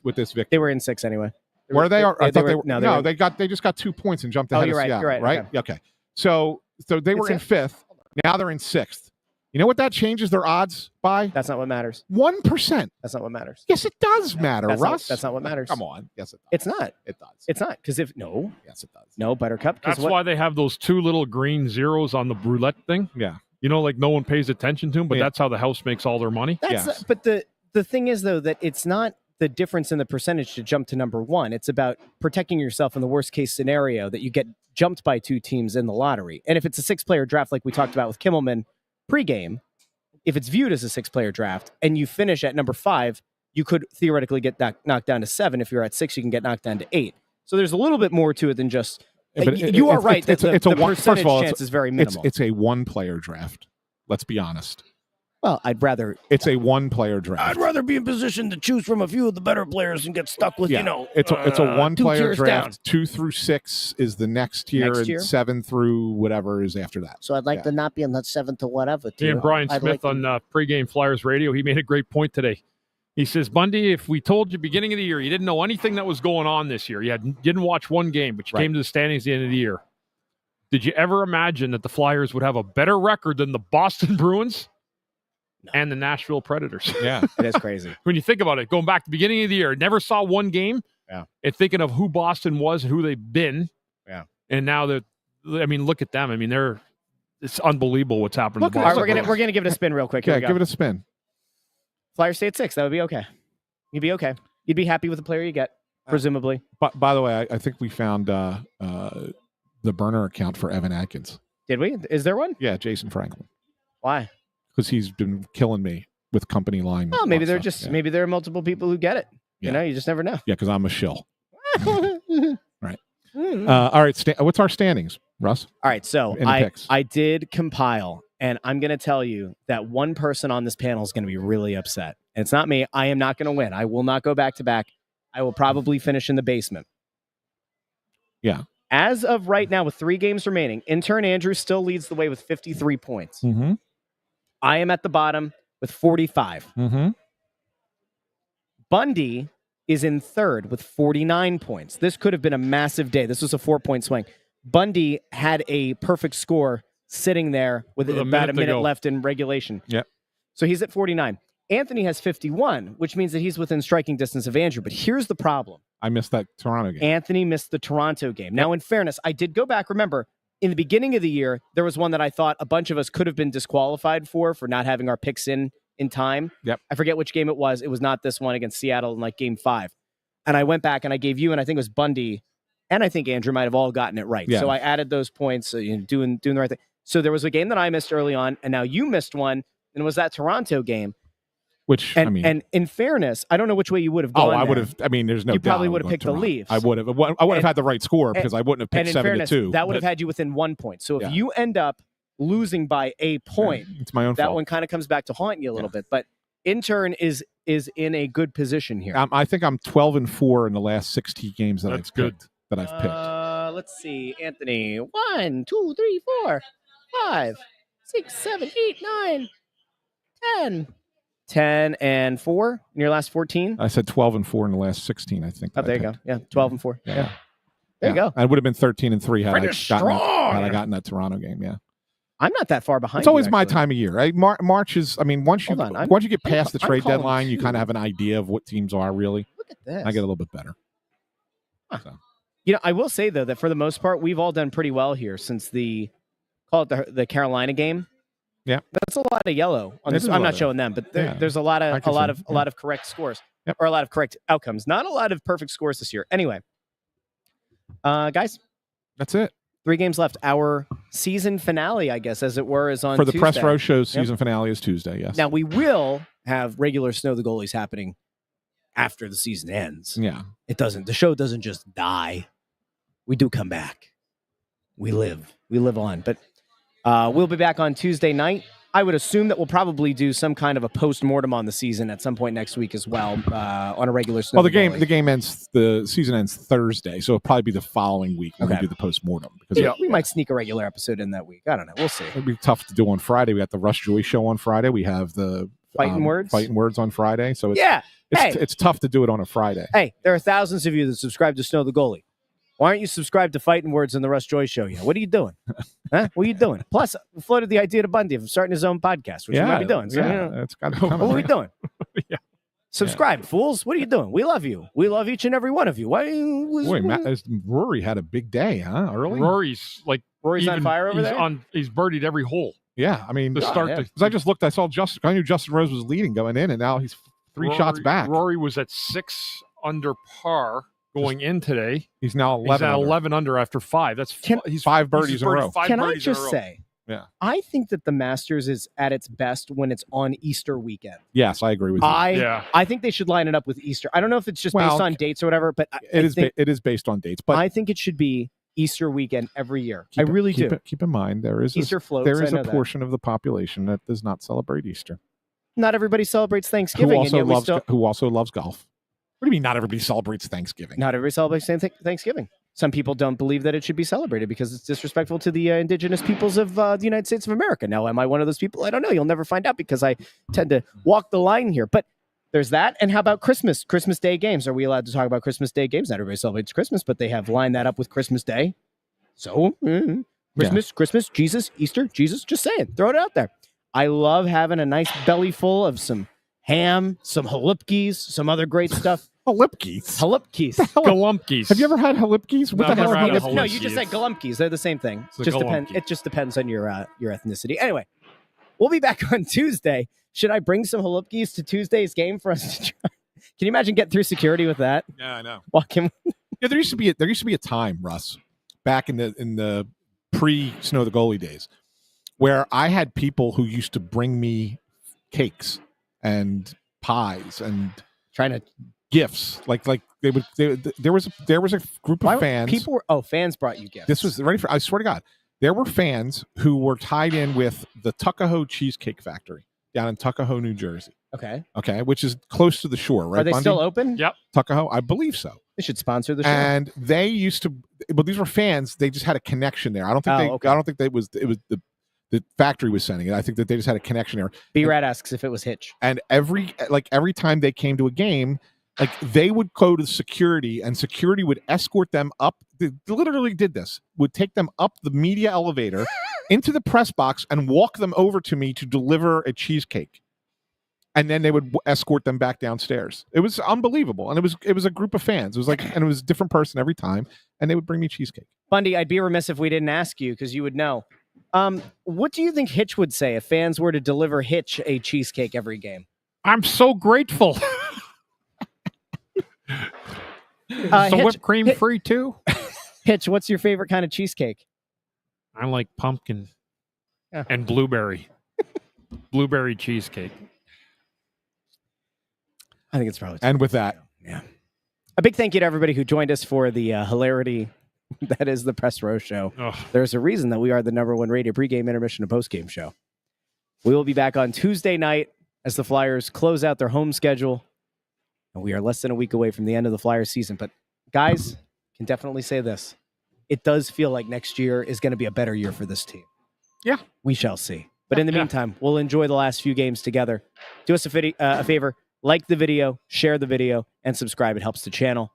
with this victory. They were in 6 anyway. Were they? I thought they were. No, they just got 2 points and jumped ahead of Seattle. You're right. Okay. So they were in 5th. Now they're in 6th. You know what that changes their odds by? That's not what matters. 1%. That's not what matters. Yes, it does matter, Russ. That's not what matters. Come on. Yes, it does. It's not. It does. It's not. Because Yes, it does. No, Buttercup. That's why they have those 2 little green zeros on the roulette thing. Yeah. Like no one pays attention to them, but that's how the house makes all their money. But the thing is, though, that it's not the difference in the percentage to jump to number 1. It's about protecting yourself in the worst case scenario that you get jumped by 2 teams in the lottery. And if it's a 6-player draft like we talked about with Kimmelman pregame, if it's viewed as a 6-player draft and you finish at number 5, you could theoretically get knocked down to 7. If you're at 6, you can get knocked down to 8. So there's a little bit more to it than just. You are right. The percentage chance is very minimal. It's a 1-player draft. Let's be honest. Well, I'd rather. It's a 1-player draft. I'd rather be in position to choose from a few of the better players and get stuck with, It's a 1-player draft. Down. 2 through 6 is the next tier, and 7 through whatever is after that. So I'd like to not be in that 7 to whatever tier. And Brian Smith on Pregame Flyers Radio, he made a great point today. He says, Bundy, if we told you beginning of the year you didn't know anything that was going on this year, you didn't watch one game, but you came to the standings at the end of the year, did you ever imagine that the Flyers would have a better record than the Boston Bruins and the Nashville Predators? Yeah, it is crazy. When you think about it, going back to the beginning of the year, never saw one game, and thinking of who Boston was and who they've been. Yeah. And now look at them. I mean, it's unbelievable what's happening. All right, we're gonna give it a spin real quick. Here we go. Give it a spin. Flyers stay at 6. That would be okay. You'd be okay. You'd be happy with the player you get, presumably. But by the way, I think we found the burner account for Evan Atkins. Did we? Is there one? Yeah, Jason Franklin. Why? because he's been killing me with company line. Well, maybe they're stuff. just Yeah. maybe there are multiple people who get it. Yeah. You know, you just never know. Yeah, because I'm a shill. Right. All right. What's our standings, Russ? All right, so In the picks. I did compile, and I'm going to tell you that one person on this panel is going to be really upset. And it's not me. I am not going to win. I will not go back to back. I will probably finish in the basement. Yeah. As of right now, with 3 games remaining, intern Andrew still leads the way with 53 points. Mm-hmm. I am at the bottom with 45. Mm-hmm. Bundy is in third with 49 points. This could have been a massive day. This was a 4-point swing. Bundy had a perfect score sitting there with about a minute left in regulation. Yep. So he's at 49. Anthony has 51, which means that he's within striking distance of Andrew. But here's the problem. I missed that Toronto game. Anthony missed the Toronto game. Now, in fairness, I did go back. Remember, in the beginning of the year, there was one that I thought a bunch of us could have been disqualified for not having our picks in time. Yep. I forget which game it was. It was not this one against Seattle in like game 5. And I went back and I gave you, and I think it was Bundy, and I think Andrew might have all gotten it right. Yeah. So I added those points, doing the right thing. So there was a game that I missed early on, and now you missed one, and it was that Toronto game. Which, and in fairness, I don't know which way you would have gone. I would have. I mean, there's no. You doubt probably I would have picked the Toronto. Leafs. I would have. I would have had the right score because I wouldn't have picked 7-2. That would have had you within 1 point. So if you end up losing by a point, it's my own that fault. one kind of comes back to haunt you a little bit. But intern is in a good position here. I think I'm 12-4 in the last 16 games that I've picked. Let's see, Anthony. 1, 2, 3, 4, 5, 6, 7, 8, 9, 10. 10 and 4 in your last 14. I said 12-4 in the last 16. I think. Oh, there you go. Yeah, 12 and 4. Yeah. There you go. I would have been 13-3 had I gotten that Toronto game. Yeah. I'm not that far behind. It's always my time of year, right? March is. I mean, once you get past the trade deadline, you kind of have an idea of what teams are really. Look at this. I get a little bit better. Huh. So. I will say though that for the most part, we've all done pretty well here since the Carolina game. Yeah, that's a lot of yellow on this. I'm not showing them, but there's a lot of correct scores or a lot of correct outcomes. Not a lot of perfect scores this year. Anyway, guys, that's it. 3 games left. Our season finale, I guess, as it were, is on for the Tuesday. Press Row Show's season finale is Tuesday. Yes. Now we will have regular Snow the Goalies happening after the season ends. Yeah. The show doesn't just die. We do come back. We live on. But we'll be back on Tuesday night. I would assume that we'll probably do some kind of a post-mortem on the season at some point next week as well on a regular Snow. Well, the season ends Thursday, so it'll probably be the following week when we do the post-mortem. Because we might sneak a regular episode in that week. I don't know. We'll see. It'll be tough to do on Friday. We got the Russ Joy show on Friday. We have the Fighting Words on Friday. So it's tough to do it on a Friday. Hey, there are thousands of you that subscribe to Snow the Goalie. Why aren't you subscribed to Fighting Words and the Russ Joy Show yet? What are you doing? Huh? What are you doing? Plus, we floated the idea to Bundy of starting his own podcast, which we might be doing. So, it's got to come. What are we doing? Subscribe, fools. What are you doing? We love you. We love each and every one of you. Why? Rory had a big day, huh? Early. Rory's on fire over there. He's birdied every hole. Yeah, I mean, because I just looked. I saw Justin. I knew Justin Rose was leading going in, and now he's 3 shots back. Rory was at 6 under par going in today. He's now 11. He's at 11 under after 5. He's 5 birdies in a row. Can I just say? Yeah. I think that the Masters is at its best when it's on Easter weekend. Yes, I agree with you. I think they should line it up with Easter. I don't know if it's just based on dates or whatever, but it is based on dates. But I think it should be Easter weekend every year. I really do. Keep in mind there is Easter floats. There is a portion of the population that does not celebrate Easter. Not everybody celebrates Thanksgiving. Who also loves golf. What do you mean not everybody celebrates Thanksgiving? Not everybody celebrates Thanksgiving. Some people don't believe that it should be celebrated because it's disrespectful to the indigenous peoples of the United States of America. Now, am I one of those people? I don't know. You'll never find out because I tend to walk the line here. But there's that. And how about Christmas? Christmas Day games. Are we allowed to talk about Christmas Day games? Not everybody celebrates Christmas, but they have lined that up with Christmas Day. So, Christmas, Jesus, Easter, Jesus, just saying. Throw it out there. I love having a nice belly full of some ham, some halupkis, some other great stuff. Halupkis. Galumpkis. Have you ever had halupkis? What the hell are halupkis? No, you just said galumpkis. They're the same thing. It just depends on your ethnicity. Anyway, we'll be back on Tuesday. Should I bring some halupkis to Tuesday's game for us to try? Can you imagine getting through security with that? Yeah, I know. Walk him. Yeah, there used to be a time, Russ, back in the pre-Snow the Goalie days, where I had people who used to bring me cakes and pies and Trying to gifts. Like there was a group of fans. Fans brought you gifts. This was ready for. I swear to God, there were fans who were tied in with the Tuckahoe Cheesecake Factory down in Tuckahoe, New Jersey. Okay, which is close to the shore, right? Are they Bundy? still open? Yep. Tuckahoe, I believe so. They should sponsor the show. And they used to, but these were fans. They just had a connection there. I don't think okay. I don't think it was the factory was sending it. I think that they just had a connection there. B-Rat asks if it was Hitch. And every time they came to a game, like they would go to security, and security would escort them up. They literally did this. Would take them up the media elevator into the press box and walk them over to me to deliver a cheesecake. And then they would escort them back downstairs. It was unbelievable, and it was a group of fans. It was like, and it was a different person every time, and they would bring me cheesecake. Bundy, I'd be remiss if we didn't ask you because you would know. What do you think Hitch would say if fans were to deliver Hitch a cheesecake every game? I'm so grateful. Hitch, whipped cream free too. Hitch, what's your favorite kind of cheesecake? I like pumpkin and blueberry. Blueberry cheesecake. I think it's probably. And with that, yeah. A big thank you to everybody who joined us for the hilarity that is the Press Row Show. Ugh. There's a reason that we are the #1 rated pregame, intermission, and postgame show. We will be back on Tuesday night as the Flyers close out their home schedule. And we are less than a week away from the end of the Flyers season. But guys, can definitely say this. It does feel like next year is going to be a better year for this team. Yeah. We shall see. But in the meantime, we'll enjoy the last few games together. Do us a favor. Like the video, share the video, and subscribe. It helps the channel.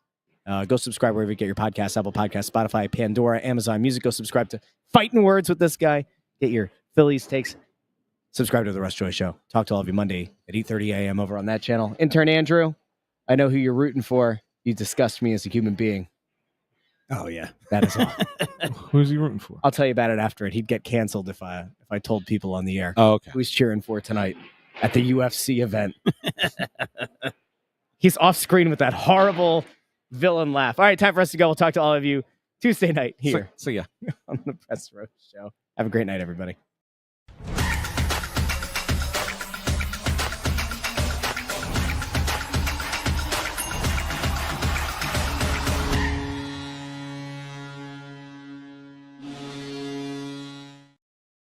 Go subscribe wherever you get your podcasts, Apple Podcasts, Spotify, Pandora, Amazon Music. Go subscribe to Fighting Words with this guy. Get your Phillies takes. Subscribe to The Russ Joy Show. Talk to all of you Monday at 8:30 a.m. over on that channel. Intern Andrew, I know who you're rooting for. You disgust me as a human being. Oh, yeah. That is all. who's he rooting for? I'll tell you about it after it. He'd get canceled if I told people on the air. Oh, okay. Who's cheering for tonight at the UFC event. He's off screen with that horrible villain laugh. All right, time for us to go. We'll talk to all of you Tuesday night here. See ya. On the Press Row Show. Have a great night, everybody.